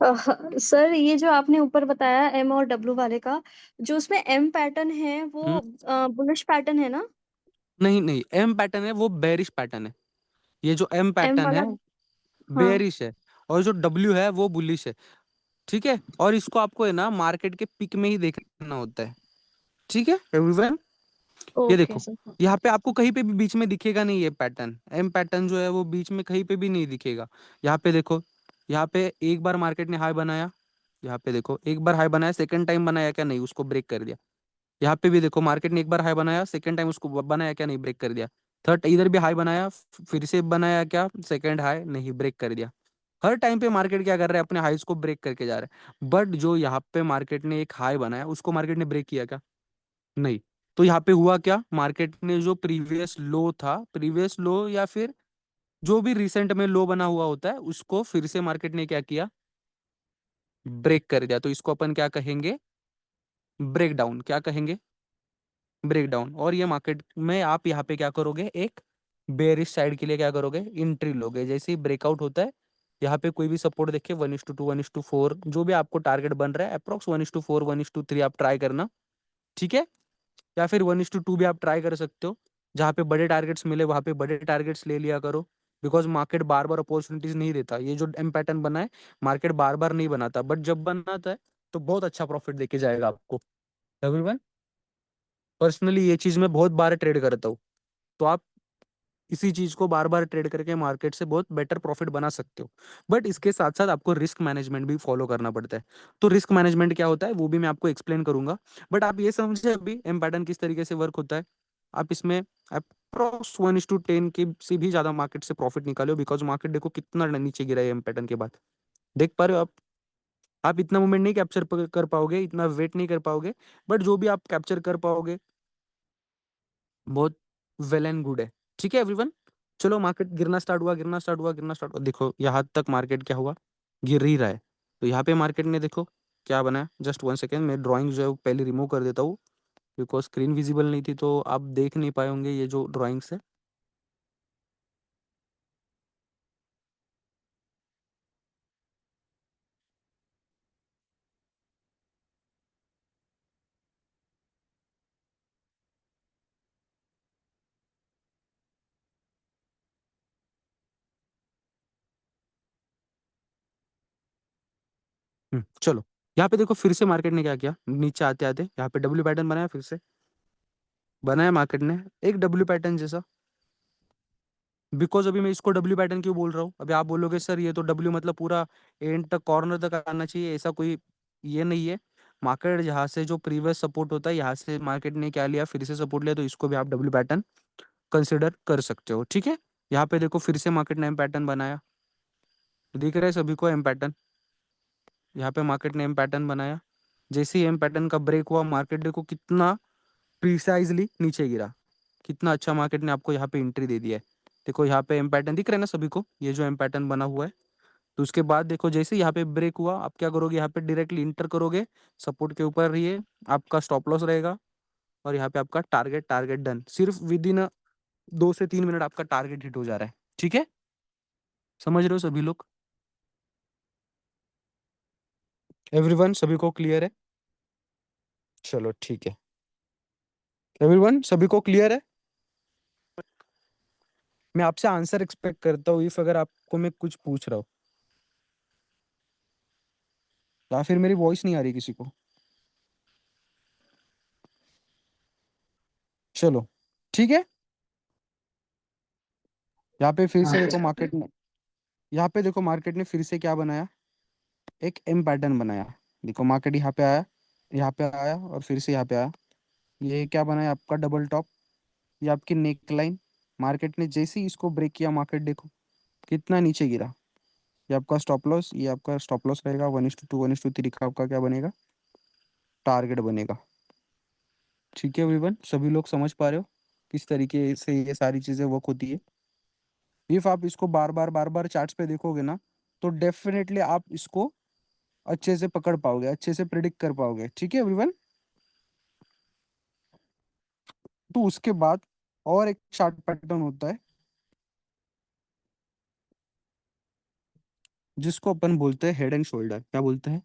सर ये जो आपने ऊपर बताया एम और डब्ल्यू वाले का, जो उसमें एम पैटर्न है वो हम्म। बुलिश पैटर्न है ना? नहीं नहीं, एम पैटर्न है वो बेरिश पैटर्न है। ये जो एम एम पैटर्न वाला। है हाँ। बेरिश है। और जो डब्ल्यू है वो बुलिश है। ठीक है, और इसको आपको है ना मार्केट के पिक में ही देखना होता है। ठीक है एवरीवन, ये ओके देखो, सर। यहाँ पे आपको कहीं पे भी बीच में दिखेगा नहीं। ये पैटर्न एम पैटर्न जो है वो बीच में कहीं पे भी नहीं दिखेगा। यहाँ पे देखो, यहाँ पे एक बार मार्केट ने हाई बनाया। यहाँ पे देखो एक बार हाई बनाया, सेकंड टाइम बनाया क्या? नहीं, उसको ब्रेक कर दिया। यहाँ पे भी देखो मार्केट ने एक बार हाई बनाया, सेकंड टाइम उसको बनाया क्या? नहीं, ब्रेक कर दिया। थर्ड इधर भी हाई बनाया, फिर से बनाया क्या? सेकंड हाई, नहीं, ब्रेक कर दिया। हर टाइम पे मार्केट क्या कर रहा है? अपने हाईज को ब्रेक करके जा रहा है। बट जो यहाँ पे मार्केट ने एक हाई बनाया उसको मार्केट ने ब्रेक किया क्या? नहीं। तो यहाँ पे हुआ क्या? मार्केट ने जो प्रीवियस लो था, प्रीवियस लो या फिर जो भी रिसेंट में लो बना हुआ होता है उसको फिर से मार्केट ने क्या किया? ब्रेक कर दिया। तो इसको अपन क्या कहेंगे? Break down. क्या कहेंगे? Break down. और ये मार्केट में आप यहाँ पे क्या करोगे? एक बेरिश साइड के लिए क्या करोगे? एंट्री लोगे। जैसे ही ब्रेकआउट होता है, यहाँ पे कोई भी सपोर्ट देखे 1:2 1:4 जो भी आपको टारगेट बन रहा है, अप्रोक्स 1:4 1:3 आप ट्राई करना। ठीक है, या फिर 1:2 भी आप ट्राई कर सकते हो। जहाँ पे बड़े टारगेट्स मिले वहां पे बड़े टारगेट्स ले लिया करो। Because market bar bar opportunities नहीं देता। ये जो एम पैटर्न बना है मार्केट बार बार नहीं बनाता, बट जब बनाता है तो बहुत अच्छा प्रॉफिट देके जाएगा आपको। एवरीवन, पर्सनली ये चीज मैं बहुत बार ट्रेड करता हूँ। तो आप इसी चीज को बार बार ट्रेड करके मार्केट से बहुत बेटर प्रॉफिट बना सकते हो। बट इसके साथ साथ आपको रिस्क मैनेजमेंट भी फॉलो करना पड़ता है। तो रिस्क मैनेजमेंट क्या होता है वो भी मैं आपको एक्सप्लेन करूंगा। बट आप ये समझे अभी एम पैटर्न किस तरीके से वर्क होता है। आप इसमें अप्रोक्स 1:10 के से भी ज्यादा मार्केट से प्रॉफिट निकालो। बिकॉज मार्केट देखो कितना नीचे गिरा है एम पैटर्न के बाद। देख पा रहे हो आप इतना मूवमेंट नहीं कैप्चर कर पाओगे, इतना वेट नहीं कर पाओगे। बट जो भी आप कैप्चर कर पाओगे बहुत वेल एंड गुड है। ठीक है एवरीवन, चलो मार्केट गिरना स्टार्ट हुआ, गिरना स्टार्ट हुआ, गिरना स्टार्ट हुआ। देखो यहाँ तक मार्केट क्या हुआ? गिर ही रहा है। तो यहाँ पे मार्केट ने देखो क्या बनाया। जस्ट 1 सेकेंड, मैं ड्राइंग जो है वो पहले रिमूव कर देता हूँ। बिकॉज स्क्रीन विजिबल नहीं थी तो आप देख नहीं पाए होंगे ये जो ड्राइंग्स है। चलो, यहाँ पे देखो फिर से मार्केट ने क्या किया? नीचे आते आते यहाँ पे डब्ल्यू पैटर्न बनाया, फिर से बनाया मार्केट ने एक डब्ल्यू पैटर्न जैसा। बिकॉज अभी मैं इसको डब्ल्यू पैटर्न क्यों बोल रहा हूँ? अभी आप बोलोगे सर ये तो डब्ल्यू मतलब पूरा एंड तक, कॉर्नर तक आना चाहिए, ऐसा कोई ये नहीं है। मार्केट यहाँ से जो प्रीवियस सपोर्ट होता है यहाँ से मार्केट ने क्या लिया? फिर से सपोर्ट लिया, तो इसको भी आप डब्ल्यू पैटर्न कंसिडर कर सकते हो। ठीक है, यहाँ पे देखो फिर से मार्केट ने एम पैटर्न बनाया। दिख रहा है सभी को एम पैटर्न? यहाँ पे मार्केट ने एम पैटर्न बनाया। जैसे ही एम पैटर्न का ब्रेक हुआ मार्केट देखो कितना प्रिसाइजली नीचे गिरा। कितना अच्छा मार्केट ने आपको यहाँ पे एंट्री दे दिया है। देखो यहाँ पे एम पैटर्न दिख रहा है ना सभी को, ये जो एम पैटर्न बना हुआ है। तो उसके बाद देखो जैसे यहाँ पे ब्रेक हुआ आप क्या करोगे? यहाँ पे डायरेक्टली इंटर करोगे, सपोर्ट के ऊपर रहिए, आपका स्टॉप लॉस रहेगा। और यहाँ पे आपका टारगेट टारगेट डन। सिर्फ विद इन 2 से 3 मिनट आपका टारगेट हिट हो जा रहा है। ठीक है, समझ रहे हो सभी लोग? एवरीवन, सभी को क्लियर है? चलो ठीक है, एवरीवन सभी को क्लियर है? मैं आपसे आंसर एक्सपेक्ट करता हूँ इफ अगर आपको मैं कुछ पूछ रहा हूँ, या फिर मेरी वॉइस नहीं आ रही किसी को। चलो ठीक है। यहाँ पे फिर हाँ से देखो सर। मार्केट ने, यहाँ पे देखो मार्केट ने फिर से क्या बनाया, एक एम पैटर्न बनाया। देखो मार्केट यहाँ पे आया, यहाँ पे आया और फिर से यहाँ पे आया। ये क्या बनाया आपका डबल टॉप, ये आपकी नेक लाइन। मार्केट ने जैसे ही इसको ब्रेक किया, मार्केट देखो कितना नीचे गिरा। ये आपका स्टॉप लॉस, ये आपका स्टॉप लॉस रहेगा। 1:2 1:3 का आपका क्या बनेगा, टारगेट बनेगा। ठीक है एवरीवन, सभी लोग समझ पा रहे हो किस तरीके से ये सारी चीजें वर्क होती है। इफ आप इसको बार बार चार्ट्स पे देखोगे ना, तो डेफिनेटली आप इसको अच्छे से पकड़ पाओगे, अच्छे से प्रिडिक्ट कर पाओगे। ठीक है एवरीवन। तो उसके बाद और एक चार्ट पैटर्न होता है जिसको अपन बोलते हैं हेड एंड शोल्डर। क्या बोलते हैं,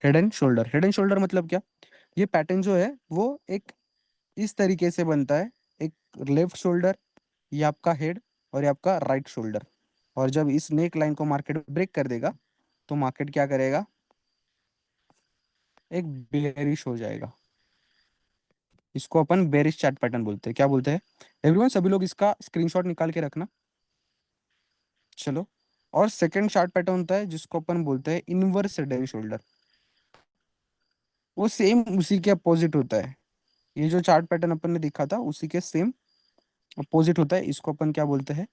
head and shoulder. Head and shoulder मतलब क्या, ये पैटर्न जो है वो एक इस तरीके से बनता है। एक लेफ्ट शोल्डर, ये आपका हेड, और ये आपका राइट शोल्डर। और जब इस नेक लाइन को मार्केट ब्रेक कर देगा, तो मार्केट क्या करेगा, एक बेरिश हो जाएगा। इसको अपन बेरिश चार्ट पैटर्न बोलते हैं। क्या बोलते हैं एवरीवन, सभी लोग इसका स्क्रीनशॉट निकाल के रखना। चलो, और सेकंड चार्ट पैटर्न होता है जिसको अपन बोलते हैं इनवर्स हेड एंड शोल्डर। वो सेम उसी के अपोजिट होता है। ये जो चार्ट पैटर्न अपन ने देखा था उसी के सेम अपोजिट होता है। इसको अपन क्या बोलते हैं,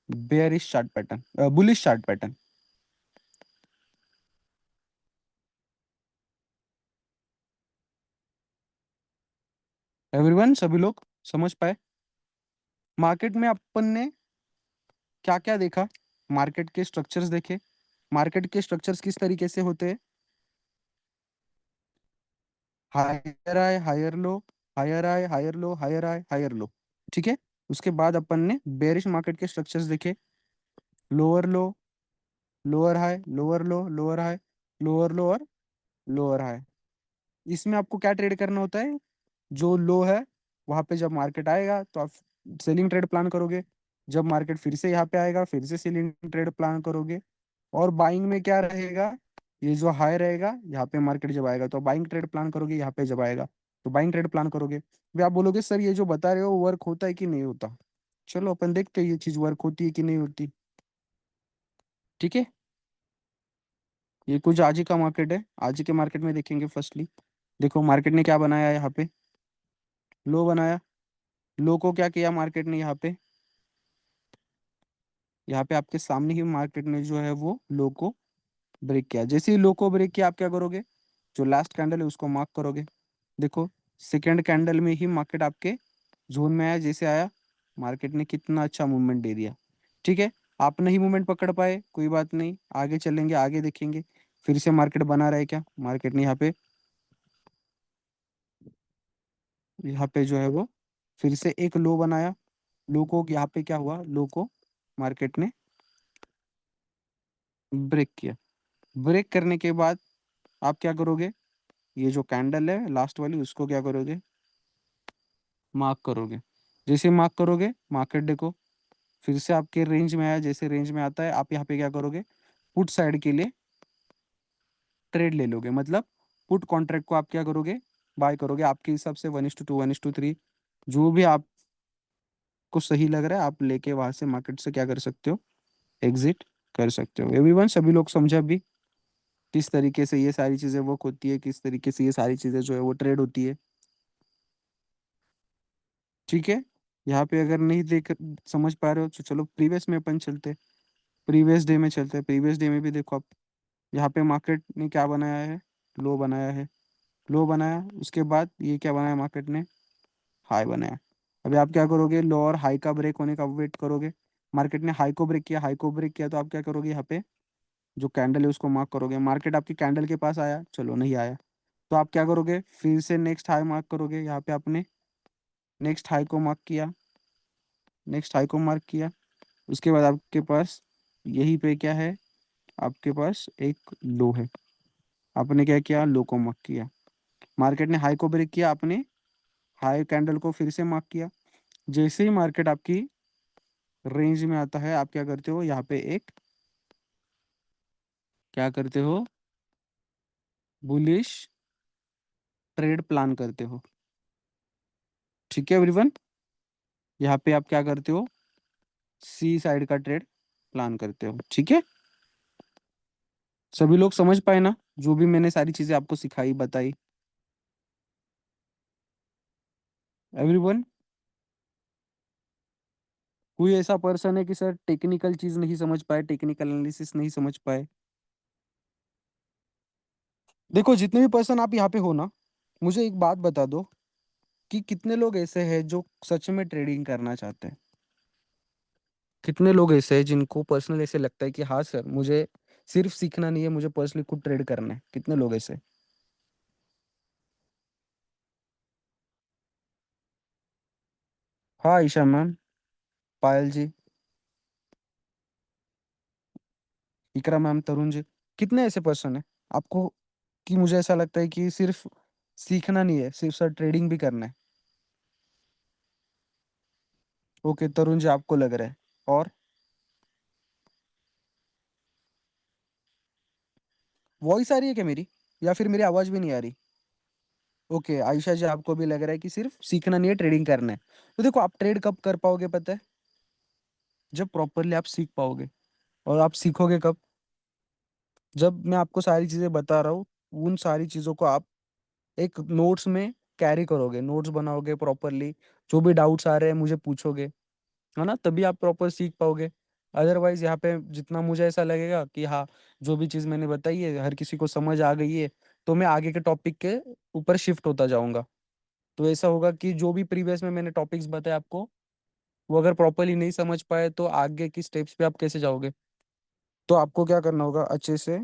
bearish chart pattern, bullish chart pattern. Everyone, सभी लोग समझ पाए। मार्केट में अपन ने क्या क्या देखा, मार्केट के स्ट्रक्चर्स देखे। मार्केट के स्ट्रक्चर्स किस तरीके से होते हैं, हायर आए हायर लो, हायर आए हायर लो, हायर आए हायर लो। ठीक है। उसके बाद अपन ने बेरिश मार्केट के स्ट्रक्चर्स देखे, लोअर लो, लोअर हाई, लोअर लो, लोअर हाई, लोअर लो और लोअर हाई। इसमें आपको क्या ट्रेड करना होता है, जो लो है वहां पे जब मार्केट आएगा तो आप सेलिंग ट्रेड प्लान करोगे। जब मार्केट फिर से यहाँ पे आएगा, फिर से सेलिंग ट्रेड प्लान करोगे। और बाइंग में क्या रहेगा, ये जो हाई रहेगा यहाँ पे मार्केट जब आएगा तो बाइंग ट्रेड प्लान करोगे, यहाँ पे जब आएगा तो बाइंग ट्रेड प्लान करोगे। भी आप बोलोगे सर ये जो बता रहे हो वर्क होता है कि नहीं होता। चलो अपन देखते हैं ये चीज वर्क होती है कि नहीं होती। ठीक है। ये कुछ आज ही का मार्केट है, आज ही के मार्केट में देखेंगे। फर्स्टली देखो मार्केट ने क्या बनाया है, यहाँ पे लो बनाया। लो को क्या किया मार्केट ने, यहाँ पे आपके सामने ही मार्केट ने जो है वो लो को ब्रेक किया। जैसे ही लो को ब्रेक किया, आप क्या करोगे, जो लास्ट कैंडल है उसको मार्क करोगे। देखो सेकेंड कैंडल में ही मार्केट आपके जोन में आया। जैसे आया, मार्केट ने कितना अच्छा मूवमेंट दे दिया। ठीक है। आप नहीं मूवमेंट पकड़ पाए, कोई बात नहीं, आगे चलेंगे, आगे देखेंगे फिर से मार्केट बना रहा है क्या। मार्केट ने यहाँ पे जो है वो फिर से एक लो बनाया। लो को यहाँ पे क्या हुआ, लो को मार्केट ने ब्रेक किया। ब्रेक करने के बाद आप क्या करोगे, ये जो कैंडल है लास्ट वाली उसको क्या करोगे, मार्क करोगे। जैसे मार्क करोगे, मार्केट देखो फिर से आपके रेंज में आया। जैसे रेंज में आता है, आप यहाँ पे क्या करोगे, पुट साइड के लिए ट्रेड ले लोगे। मतलब पुट कॉन्ट्रैक्ट को आप क्या करोगे, बाय करोगे। आपके हिसाब से 1:2 1:3 जो भी आपको सही लग रहा है आप लेके वहां से मार्केट से क्या कर सकते हो, एग्जिट कर सकते हो। एवरीवन, सभी लोग समझा भी किस तरीके से ये सारी चीजें वर्क होती है, किस तरीके से ये सारी चीजें जो है वो ट्रेड होती है। ठीक है। यहाँ पे अगर नहीं देख समझ पा रहे हो तो चलो प्रीवियस में अपन चलते, प्रीवियस डे में चलते हैं। प्रीवियस डे में भी देखो आप, यहाँ पे मार्केट ने क्या बनाया है, लो बनाया है। लो बनाया, उसके बाद ये क्या बनाया मार्केट ने, हाई बनाया। अभी आप क्या करोगे, लो और हाई का ब्रेक होने का वेट करोगे। मार्केट ने हाई को ब्रेक किया, हाई को ब्रेक किया तो आप क्या करोगे, यहाँ पे जो कैंडल है उसको मार्क करोगे। मार्केट आपकी कैंडल के पास आया, चलो नहीं आया तो आप क्या करोगे, फिर से नेक्स्ट हाई मार्क करोगे। यहाँ पे आपने नेक्स्ट हाई को मार्क किया, नेक्स्ट हाई को मार्क किया। उसके बाद आपके पास यहीं पे क्या है, आपके पास एक लो है। आपने क्या किया, लो को मार्क किया। मार्केट ने हाई को ब्रेक किया, आपने हाई कैंडल को फिर से मार्क किया। जैसे ही मार्केट आपकी रेंज में आता है, आप क्या करते हो, यहाँ पे एक क्या करते हो, बुलिश ट्रेड प्लान करते हो। ठीक है एवरीवन, यहाँ पे आप क्या करते हो, सी साइड का ट्रेड प्लान करते हो। ठीक है, सभी लोग समझ पाए ना, जो भी मैंने सारी चीजें आपको सिखाई बताई, एवरीवन? कोई ऐसा पर्सन है कि सर टेक्निकल चीज नहीं समझ पाए, टेक्निकल एनालिसिस नहीं समझ पाए? देखो, जितने भी पर्सन आप यहाँ पे हो ना, मुझे एक बात बता दो कि कितने लोग ऐसे हैं जो सच में ट्रेडिंग करना चाहते हैं? कितने लोग ऐसे हैं जिनको पर्सनल ऐसे लगता है कि हाँ सर, मुझे सिर्फ सीखना नहीं है, मुझे पर्सनली खुद ट्रेड करना है? कितने लोग ऐसे? हाँ ईशा मैम, पायल जी, इकरा मैम, तरुण जी, कितने ऐसे पर्सन है आपको कि मुझे ऐसा लगता है कि सिर्फ सीखना नहीं है, सिर्फ सर ट्रेडिंग भी करना है? ओके तरुण जी, आपको लग रहा है। और वॉइस आ रही है क्या मेरी, या फिर मेरी आवाज भी नहीं आ रही? ओके आयशा जी, आपको भी लग रहा है कि सिर्फ सीखना नहीं है, ट्रेडिंग करना है। तो देखो, आप ट्रेड कब कर पाओगे पता है? जब प्रॉपरली आप सीख पाओगे। और आप सीखोगे कब? जब मैं आपको सारी चीजें बता रहा हूँ, उन सारी चीजों को आप एक नोट्स में कैरी करोगे, नोट्स बनाओगे प्रॉपरली, जो भी डाउट्स आ रहे हैं मुझे पूछोगे, है ना, तभी आप प्रॉपर सीख पाओगे। अदरवाइज यहाँ पे जितना मुझे ऐसा लगेगा कि हाँ, जो भी चीज़ मैंने बताई है हर किसी को समझ आ गई है, तो मैं आगे के टॉपिक के ऊपर शिफ्ट होता जाऊंगा। तो ऐसा होगा कि जो भी प्रीवियस में मैंने टॉपिक्स बताए आपको, वो अगर प्रॉपरली नहीं समझ पाए तो आगे की स्टेप्स पे आप कैसे जाओगे? तो आपको क्या करना होगा, अच्छे से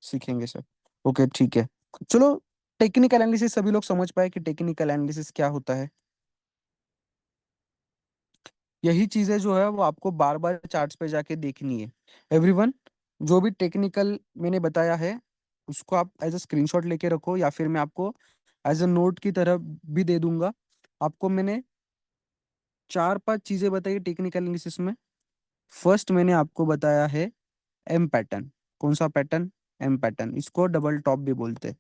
सीखेंगे सर। ओके ठीक है, चलो। टेक्निकल एनालिसिस सभी लोग समझ पाए कि टेक्निकल एनालिसिस क्या होता है? यही चीजें जो है वो आपको बार बार चार्ट्स पे जाके देखनी है एवरीवन। जो भी टेक्निकल मैंने बताया है, उसको आप एज अ स्क्रीनशॉट लेके रखो, या फिर मैं आपको एज अ नोट की तरह भी दे दूंगा। आपको मैंने चार पांच चीजें बताई टेक्निकल एनालिसिस में। फर्स्ट मैंने आपको बताया है एम पैटर्न। कौन सा पैटर्न? एम पैटर्न, इसको डबल टॉप भी बोलते हैं।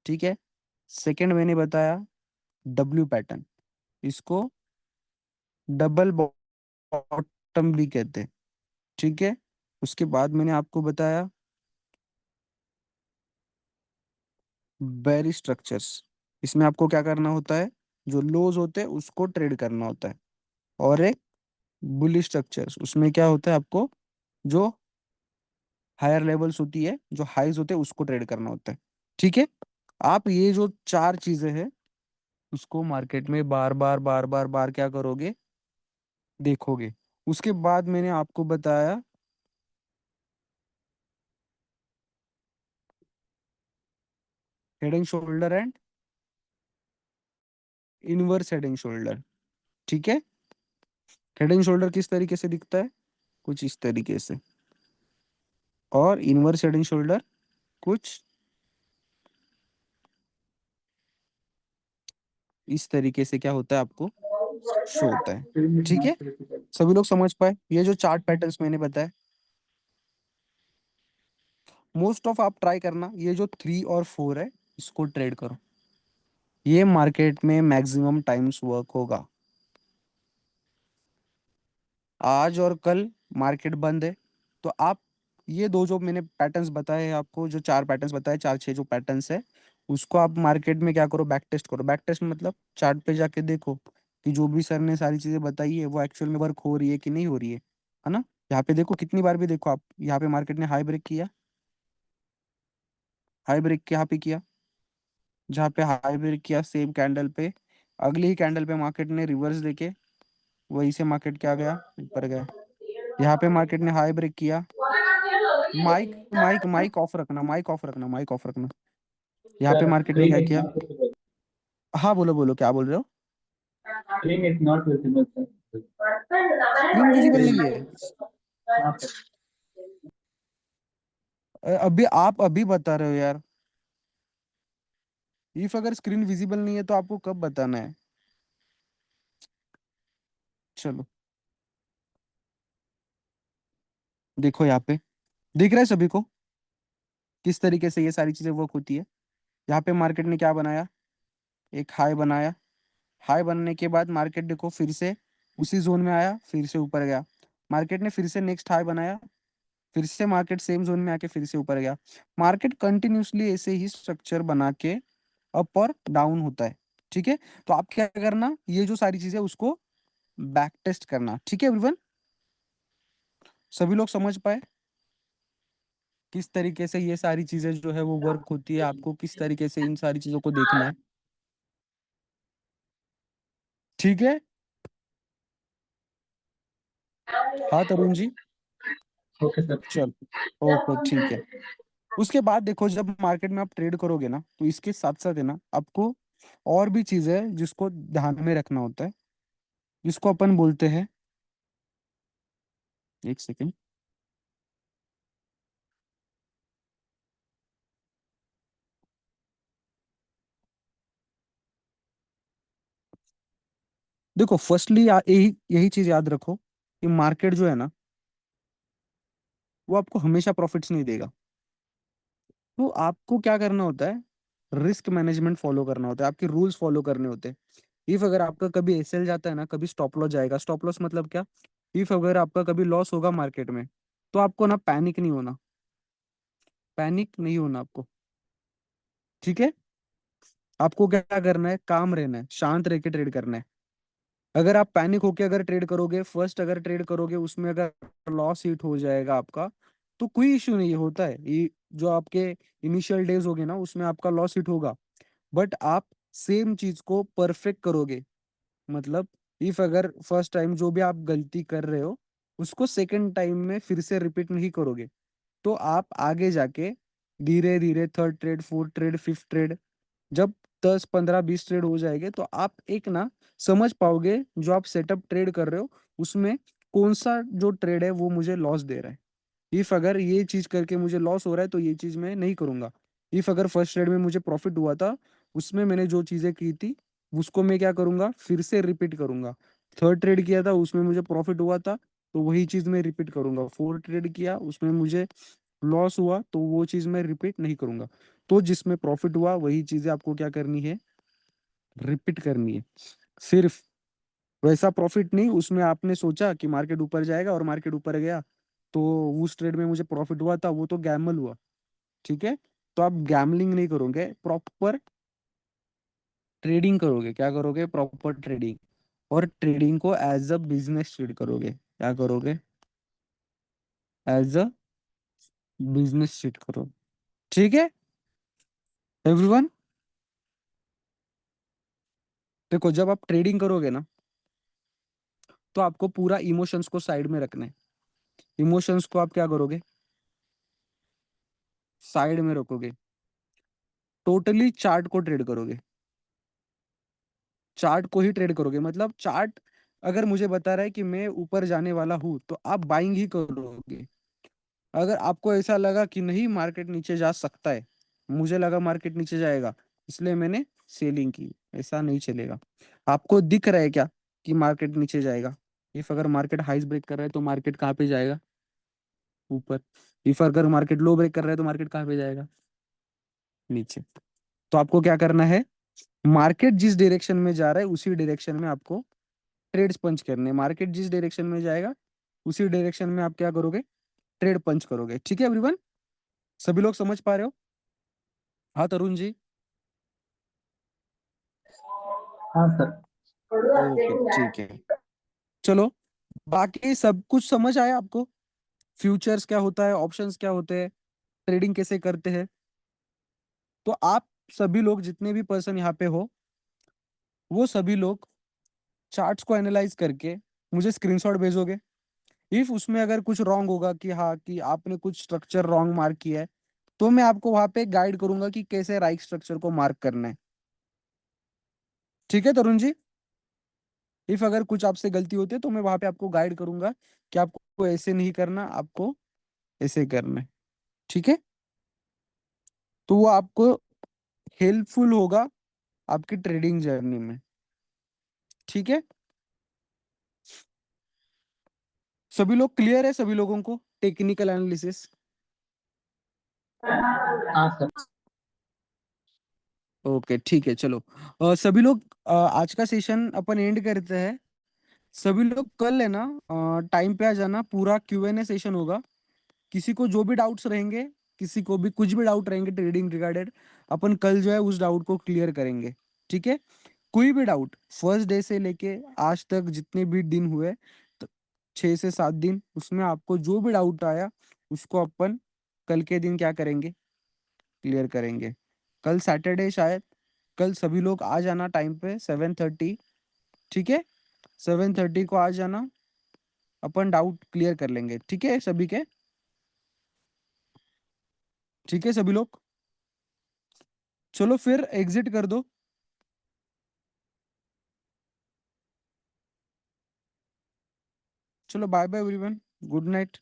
ठीक है। सेकंड मैंने बताया डब्ल्यू पैटर्न, इसको डबल बॉटम भी कहते हैं। ठीक है। उसके बाद मैंने आपको बताया बेरी स्ट्रक्चर्स, इसमें आपको क्या करना होता है, जो लोज होते हैं उसको ट्रेड करना होता है। और एक बुलिश स्ट्रक्चर्स, उसमें क्या होता है, आपको जो हायर लेवल्स होती है, जो हाइज होते हैं उसको ट्रेड करना होता है। ठीक है। आप ये जो चार चीजें हैं, उसको मार्केट में बार बार बार बार बार क्या करोगे, देखोगे। उसके बाद मैंने आपको बताया head and shoulder and inverse head and shoulder. ठीक है। हेड एंड शोल्डर किस तरीके से दिखता है, कुछ इस तरीके से। और इनवर्स हेड एंड शोल्डर कुछ इस तरीके से क्या होता है, आपको शो होता है। ठीक है। सभी लोग समझ पाए ये जो चार्ट पैटर्न्स मैंने बताया? मोस्ट ऑफ आप ट्राई करना, ये जो 3 और 4 है, इसको ट्रेड करो। ये मार्केट में मैक्सिमम टाइम्स वर्क होगा। आज और कल मार्केट बंद है, तो आप ये दो जो मैंने पैटर्न्स बताए हैं आपको, जो चार पैटर्न्स बताए, चार छह जो पैटर्न्स है, उसको आप मार्केट में क्या करो, बैक टेस्ट करो। बैक टेस्ट मतलब चार्ट पे जाके देखो कि जो भी सर ने सारी चीजें बताई है वो एक्चुअल में वर्क हो रही है कि नहीं हो रही है ना? यहाँ पे देखो, कितनी बार भी देखो आप, यहाँ पे मार्केट ने हाई ब्रेक किया, हाई ब्रेक यहाँ पे किया, जहाँ पे हाई ब्रेक किया सेम कैंडल पे, अगली ही कैंडल पे मार्केट ने रिवर्स देके वहीं से मार्केट क्या गया, ऊपर गया। यहाँ पे मार्केट ने हाई ब्रेक किया। माइक माइक माइक ऑफ रखना, माइक ऑफ रखना, माइक ऑफ रखना। यहाँ पे Sir, मार्केट ने screen क्या is किया? not visible. हाँ बोलो बोलो, क्या बोल रहे हो? Screen is not visible, sir. Screen visible नहीं है? हाँ, sir. अभी आप अभी बता रहे हो यार। इफ अगर स्क्रीन विजिबल नहीं है तो आपको कब बताना है? चलो देखो यहाँ पे, दिख रहा है सभी को किस तरीके से ये सारी चीजें वर्क होती है। यहाँ पे मार्केट ने क्या बनाया, एक हाई बनाया। हाई बनने के बाद मार्केट देखो फिर से उसी जोन में आया, फिर से ऊपर गया। मार्केट ने फिर से नेक्स्ट हाई बनाया, फिर से मार्केट सेम जोन में आके फिर से ऊपर गया। मार्केट कंटिन्यूसली ऐसे ही स्ट्रक्चर बना के अप और डाउन होता है। ठीक है, तो आप क्या करना, ये जो सारी चीजें उसको बैक टेस्ट करना। ठीक है एवरीवन, सभी लोग समझ पाए किस तरीके से ये सारी चीजें जो है वो वर्क होती है, आपको किस तरीके से इन सारी चीजों को देखना है। ठीक है, हाँ तरुण जी। Okay sir. चल, ओके ठीक है। उसके बाद देखो जब मार्केट में आप ट्रेड करोगे ना, तो इसके साथ साथ है ना आपको और भी चीजें हैं जिसको ध्यान में रखना होता है, जिसको अपन बोलते हैं, एक सेकेंड। देखो फर्स्टली यही यही चीज याद रखो कि मार्केट जो है ना वो आपको हमेशा प्रॉफिट्स नहीं देगा। तो आपको क्या करना होता है, रिस्क मैनेजमेंट फॉलो करना होता है, आपके रूल्स फॉलो करने होते हैं। इफ अगर आपका कभी एसएल जाता है ना, कभी स्टॉप लॉस जाएगा। स्टॉप लॉस मतलब क्या, इफ अगर आपका कभी लॉस होगा मार्केट में, तो आपको ना पैनिक नहीं होना, पैनिक नहीं होना आपको। ठीक है, आपको क्या करना है, काम रहना है, शांत रह के ट्रेड करना है। अगर आप पैनिक होके अगर ट्रेड करोगे, फर्स्ट अगर ट्रेड करोगे उसमें अगर लॉस हिट हो जाएगा आपका, तो कोई इश्यू नहीं होता है। ये जो आपके इनिशियल डेज होगे ना उसमें आपका लॉस हिट होगा, बट आप सेम चीज को परफेक्ट करोगे। मतलब इफ अगर फर्स्ट टाइम जो भी आप गलती कर रहे हो उसको सेकंड टाइम में फिर से रिपीट नहीं करोगे, तो आप आगे जाके धीरे धीरे third trade, fourth trade, fifth trade, जब 10 15 20 ट्रेड हो जाएंगे तो आप एक ना समझ पाओगे जो आप सेटअप ट्रेड कर रहे हो उसमें कौन सा जो ट्रेड है वो मुझे लॉस दे रहा है। इफ अगर ये चीज करके मुझे लॉस हो रहा है तो ये चीज मैं नहीं करूंगा। इफ अगर फर्स्ट ट्रेड में मुझे प्रॉफिट हुआ था, उसमें मैंने जो चीजें की थी उसको मैं क्या करूंगा, फिर से रिपीट करूंगा। थर्ड ट्रेड किया था उसमें मुझे प्रॉफिट हुआ था, तो वही चीज मैं रिपीट करूंगा। फोर्थ ट्रेड किया उसमें मुझे लॉस हुआ, तो वो चीज मैं रिपीट नहीं करूंगा। तो जिसमें प्रॉफिट हुआ वही चीजें आपको क्या करनी है, रिपीट करनी है। सिर्फ वैसा प्रॉफिट नहीं, उसमें आपने सोचा कि मार्केट ऊपर जाएगा और मार्केट ऊपर गया, तो उस ट्रेड में मुझे प्रॉफिट हुआ था, वो तो गैमल हुआ। ठीक है, तो आप गैमलिंग नहीं करोगे, प्रॉपर ट्रेडिंग करोगे। क्या करोगे, प्रॉपर ट्रेडिंग। और ट्रेडिंग को एज अ बिजनेस ट्रीट करोगे। क्या करोगे, एज अ बिजनेस ट्रीट करो। ठीक है एवरीवन, देखो जब आप ट्रेडिंग करोगे ना तो आपको पूरा इमोशंस को साइड में रखना है। इमोशंस को आप क्या करोगे, साइड में रखोगे। टोटली चार्ट को ट्रेड करोगे, चार्ट को ही ट्रेड करोगे। मतलब चार्ट अगर मुझे बता रहा है कि मैं ऊपर जाने वाला हूं तो आप बाइंग ही करोगे। अगर आपको ऐसा लगा कि नहीं मार्केट नीचे जा सकता है, मुझे लगा मार्केट नीचे जाएगा इसलिए मैंने सेलिंग की, ऐसा नहीं चलेगा। आपको दिख रहा है क्या कि मार्केट नीचे जाएगा, इफ अगर मार्केट हाइस ब्रेक कर रहा है तो मार्केट कहाँ पे जाएगा, ऊपर। इफ अगर मार्केट लो ब्रेक कर रहा है तो मार्केट कहाँ पे जाएगा, नीचे। तो आपको क्या करना है, मार्केट जिस डायरेक्शन में जा रहा है उसी डायरेक्शन में आपको ट्रेड्स पंच करने। मार्केट जिस डायरेक्शन में जाएगा उसी डायरेक्शन में आप क्या करोगे, ट्रेड पंच करोगे। ठीक है एवरीवन, सभी लोग समझ पा रहे हो। हाँ तरुण जी। हाँ सर। ओके ठीक है, चलो बाकी सब कुछ समझ आया आपको। फ्यूचर्स क्या होता है, ऑप्शंस क्या होते हैं, ट्रेडिंग कैसे करते हैं। तो आप सभी लोग जितने भी पर्सन यहाँ पे हो, वो सभी लोग चार्ट्स को एनालाइज करके मुझे स्क्रीनशॉट भेजोगे। इफ उसमें अगर कुछ रॉन्ग होगा कि हाँ कि आपने कुछ स्ट्रक्चर रॉन्ग मार्क किया है, तो मैं आपको वहां पे गाइड करूंगा कि कैसे राइट स्ट्रक्चर को मार्क करना है। ठीक है तरुण जी, इफ अगर कुछ आपसे गलती होती है तो मैं वहां पे आपको गाइड करूंगा कि आपको ऐसे नहीं करना, आपको ऐसे करना है। ठीक है, तो वो आपको हेल्पफुल होगा आपकी ट्रेडिंग जर्नी में। ठीक है, सभी लोग क्लियर है, सभी लोगों को टेक्निकल एनालिसिस? हाँ सर। ओके ठीक है, चलो। सभी लोग आज का सेशन अपन एंड करते हैं। सभी लोग कल है ना टाइम पे आ जाना, पूरा Q&A सेशन होगा। किसी को जो भी डाउट्स रहेंगे, किसी को भी कुछ भी डाउट रहेंगे ट्रेडिंग रिगार्डेड, अपन कल जो है उस डाउट को क्लियर करेंगे। ठीक है? कोई भी डाउट फर्स्ट डे से लेके आज तक जितने भी दिन हुए, तो 6 से 7 दिन, उसमें आपको जो भी डाउट आया उसको अपन कल के दिन क्या करेंगे, क्लियर करेंगे। कल सैटरडे शायद, कल सभी लोग आ जाना टाइम पे 7:30। ठीक है? 7:30 को आ जाना, अपन डाउट क्लियर कर लेंगे। ठीक है सभी के? ठीक है सभी लोग? चलो फिर एग्जिट कर दो। चलो bye bye everyone, good night.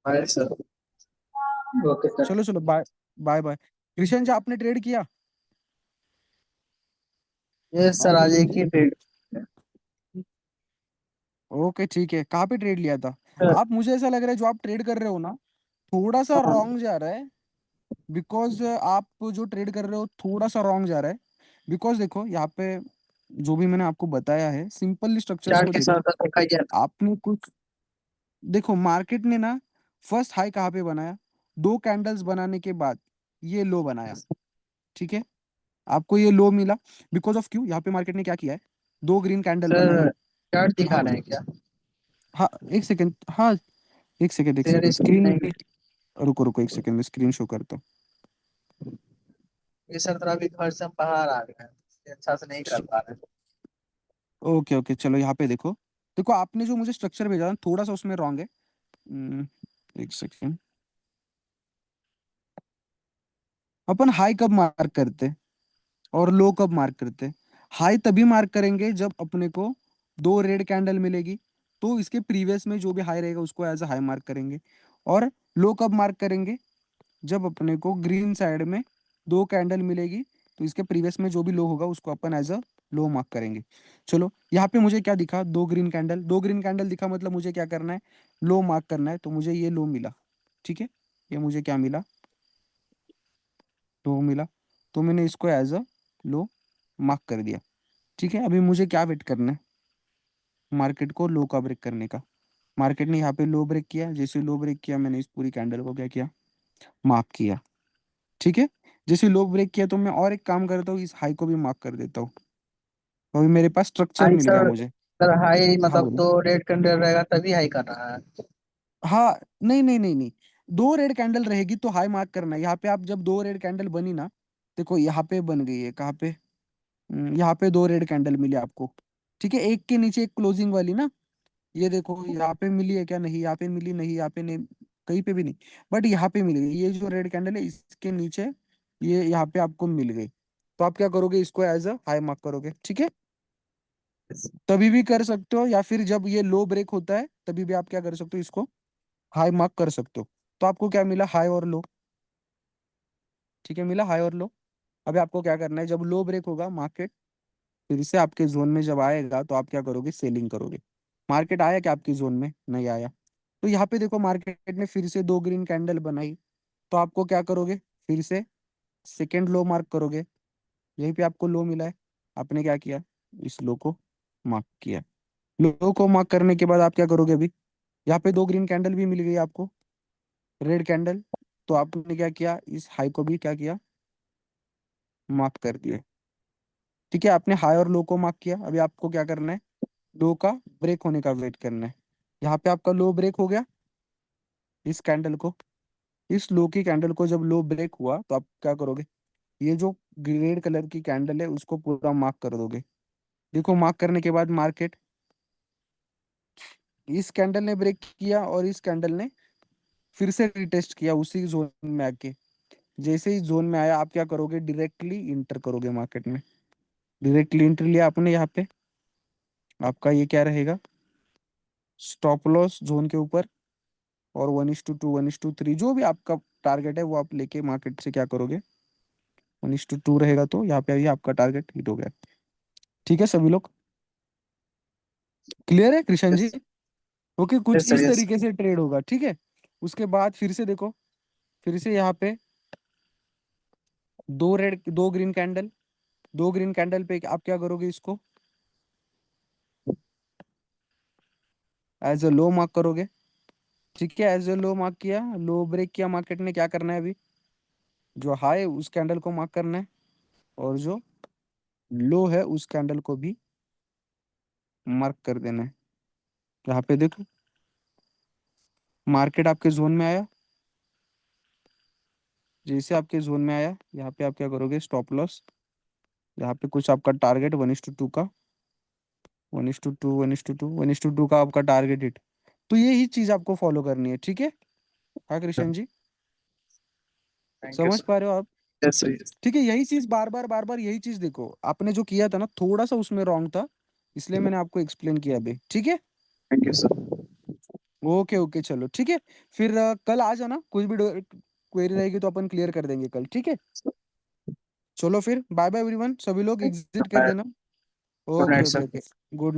Bye sir. Okay sir. चलो चलो bye bye bye. Krishna ji, आपने ट्रेड किया? ये सर आज एक ही ट्रेड। ओके ठीक है, कहाँ पे ट्रेड लिया था? सर आप, मुझे ऐसा लग रहा है जो आप ट्रेड कर रहे हो ना, थोड़ा सा हाँ रॉन्ग जा रहा है। बिकॉज आप जो ट्रेड कर रहे हो थोड़ा सा रॉन्ग जा रहा है। बिकॉज देखो यहाँ पे जो भी मैंने आपको बताया है, सिंपल स्ट्रक्चर्स चार्ट को के देखो। साथ देखा गया था। आपने कुछ देखो, मार्केट ने ना फर्स्ट हाई कहाँ पे बनाया, 2 कैंडल्स बनाने के बाद ये लो बनाया। ठीक है? आपको ये लो मिला बिकॉज ऑफ क्यों, यहाँ पे मार्केट ने क्या किया है, 2 ग्रीन कैंडल बनाई। सर चार्ट हाँ दिखा रहे हैं क्या? हाँ, एक सेकेंड, हाँ एक सेकेंड, एक शेयर सेकेंड स्क्रीन स्क्रीन, नहीं। रुको रुको एक सेकेंड, मैं स्क्रीन शो करता ये सर थोड़ा अभी घर से हम बाहर आ गए हैं, इसलिए अच्छा से नहीं कर हूँ। पा रहे हैं। ओके ओके, चलो यहाँ पे देखो। देखो आपने जो मुझे स्ट्रक्चर भेजा ना, थोड़ा सा उसमें रॉन्ग है। एक सेकेंड। अपन हाई कब मार्क करते और लो कब मार्क करते? हाई तभी मार्क करेंगे जब अपने को 2 रेड कैंडल मिलेगी, तो इसके प्रीवियस में जो भी हाई रहेगा उसको एज अ हाई मार्क करेंगे। और लो कब मार्क करेंगे? जब अपने को ग्रीन साइड में 2 कैंडल मिलेगी, तो इसके प्रीवियस में जो भी लो होगा उसको अपन एज अ लो मार्क करेंगे। चलो यहाँ पे मुझे क्या दिखा, 2 ग्रीन कैंडल, 2 ग्रीन कैंडल दिखा, मतलब मुझे क्या करना है, लो मार्क करना है। तो मुझे ये लो मिला। ठीक है? ये मुझे क्या मिला, लो मिला। तो मैंने इसको एज अ लो मार्क कर दिया। ठीक है? अभी मुझे क्या वेट करना है, मार्केट को लो का ब्रेक करने का। मार्केट ने यहाँ पे लो ब्रेक किया, जैसे लो ब्रेक किया मैंने इस पूरी कैंडल को क्या किया, मार्क किया। ठीक है? जैसे लो ब्रेक किया तो मैं और एक काम करता हूँ, इस हाई को भी मार्क कर देता हूँ। तो अभी मेरे पास स्ट्रक्चर हाई मिल गया सर। मुझे। सर हाई हाँ मतलब बोलो। तो रेड कैंडल रहेगा तभी हाई कर रहा है। हाँ, नहीं नहीं नहीं नहीं, 2 रेड कैंडल रहेगी तो हाई मार्क करना है। यहाँ पे आप जब 2 रेड कैंडल बनी ना, देखो यहाँ पे बन गई है, कहाँ पे, यहाँ पे 2 रेड कैंडल मिली आपको। ठीक है? एक के नीचे एक क्लोजिंग वाली ना, ये देखो यहाँ पे मिली है क्या, नहीं यहाँ पे मिली, नहीं यहाँ पे नहीं, कहीं पे भी नहीं। बट यहाँ पे मिल गई, ये जो रेड कैंडल है इसके नीचे, ये यहाँ पे आपको मिल गई। तो आप क्या करोगे, इसको एज अ हाई मार्क करोगे। ठीक है? तभी भी कर सकते हो, या फिर जब ये लो ब्रेक होता है तभी भी आप क्या कर सकते हो, इसको हाई मार्क कर सकते हो। तो आपको क्या मिला, हाई और लो। ठीक है? मिला हाई और लो। अभी आपको क्या करना है, जब लो ब्रेक होगा मार्केट फिर से आपके जोन में जब आएगा, तो आप क्या करोगे, सेलिंग करोगे। मार्केट आया क्या आपकी जोन में, नहीं आया। तो यहाँ पे देखो मार्केट ने फिर से 2 ग्रीन कैंडल बनाई, तो आपको क्या करोगे, फिर से सेकेंड लो मार्क करोगे। यहीं पे आपको लो मिला है, आपने क्या किया, इस लो को मार्क किया। लो को मार्क करने के बाद आप क्या करोगे, अभी यहाँ पे 2 ग्रीन कैंडल भी मिल गई आपको, रेड कैंडल। तो आपने क्या किया, इस हाई को भी क्या किया, मार्क कर दिया। ठीक है? आपने हाई और लो को मार्क किया, अभी आपको क्या करना है, लो का ब्रेक होने का वेट करना है। यहाँ पे आपका लो ब्रेक हो गया, इस कैंडल को, इस लो की कैंडल को जब लो ब्रेक हुआ तो आप क्या करोगे, ये जो रेड कलर की कैंडल है उसको पूरा मार्क कर दोगे। देखो मार्क करने के बाद मार्केट, इस कैंडल ने ब्रेक किया और इस कैंडल ने फिर से रिटेस्ट किया उसी जोन में आके। जैसे ही जोन में आया आप क्या करोगे, डायरेक्टली इंटर करोगे मार्केट में। डायरेक्टली इंटर लिया आपने, यहाँ पे आपका ये क्या रहेगा, स्टॉप लॉस जोन के ऊपर। और 1:2 1:3 जो भी आपका टारगेट है वो आप लेके मार्केट से क्या करोगे, 1:2 रहेगा तो यहाँ पे भी आपका टारगेट हिट हो गया। ठीक है सभी लोग? क्लियर है कृष्ण जी? Yes, ओके, कुछ yes, sir, इस yes. तरीके से ट्रेड होगा, ठीक है। उसके बाद फिर से देखो, फिर से यहाँ पे दो ग्रीन कैंडल, दो ग्रीन कैंडल पे आप क्या करोगे, इसको एज अ लो मार्क करोगे, ठीक है। एज अ लो मार्क किया, लो ब्रेक किया, मार्केट ने क्या करना है अभी, जो हाई उस कैंडल को मार्क करना है, और जो लो है उस कैंडल को भी मार्क कर देना है। यहाँ पे देखो मार्केट आपके जोन में आया, जैसे आपके जोन में आया यहाँ पे आप क्या करोगे, स्टॉप लॉस, यहाँ पे कुछ आपका टारगेट 1:2 का, 1:2, 1:2, 1:2 का आपका टारगेट हिट। तो ये ही चीज आपको फॉलो करनी है, ठीक है। हाँ कृष्ण जी, Thank you, समझ sir. पा रहे हो आप? Yes, sir, yes. ठीक है, यही चीज बार बार यही चीज देखो, आपने जो किया था ना थोड़ा सा उसमें रॉन्ग था, इसलिए मैंने आपको एक्सप्लेन किया अभी, ठीक है। Thank you, sir. Okay okay, चलो ठीक है। फिर कल आ जाना, कुछ भी क्वेरी रहेगी तो अपन क्लियर कर देंगे कल, ठीक है। चलो फिर बाय बाय एवरीवन, सभी लोग एग्जिट कर Bye. देना। Good okay night, okay sir. Okay, good.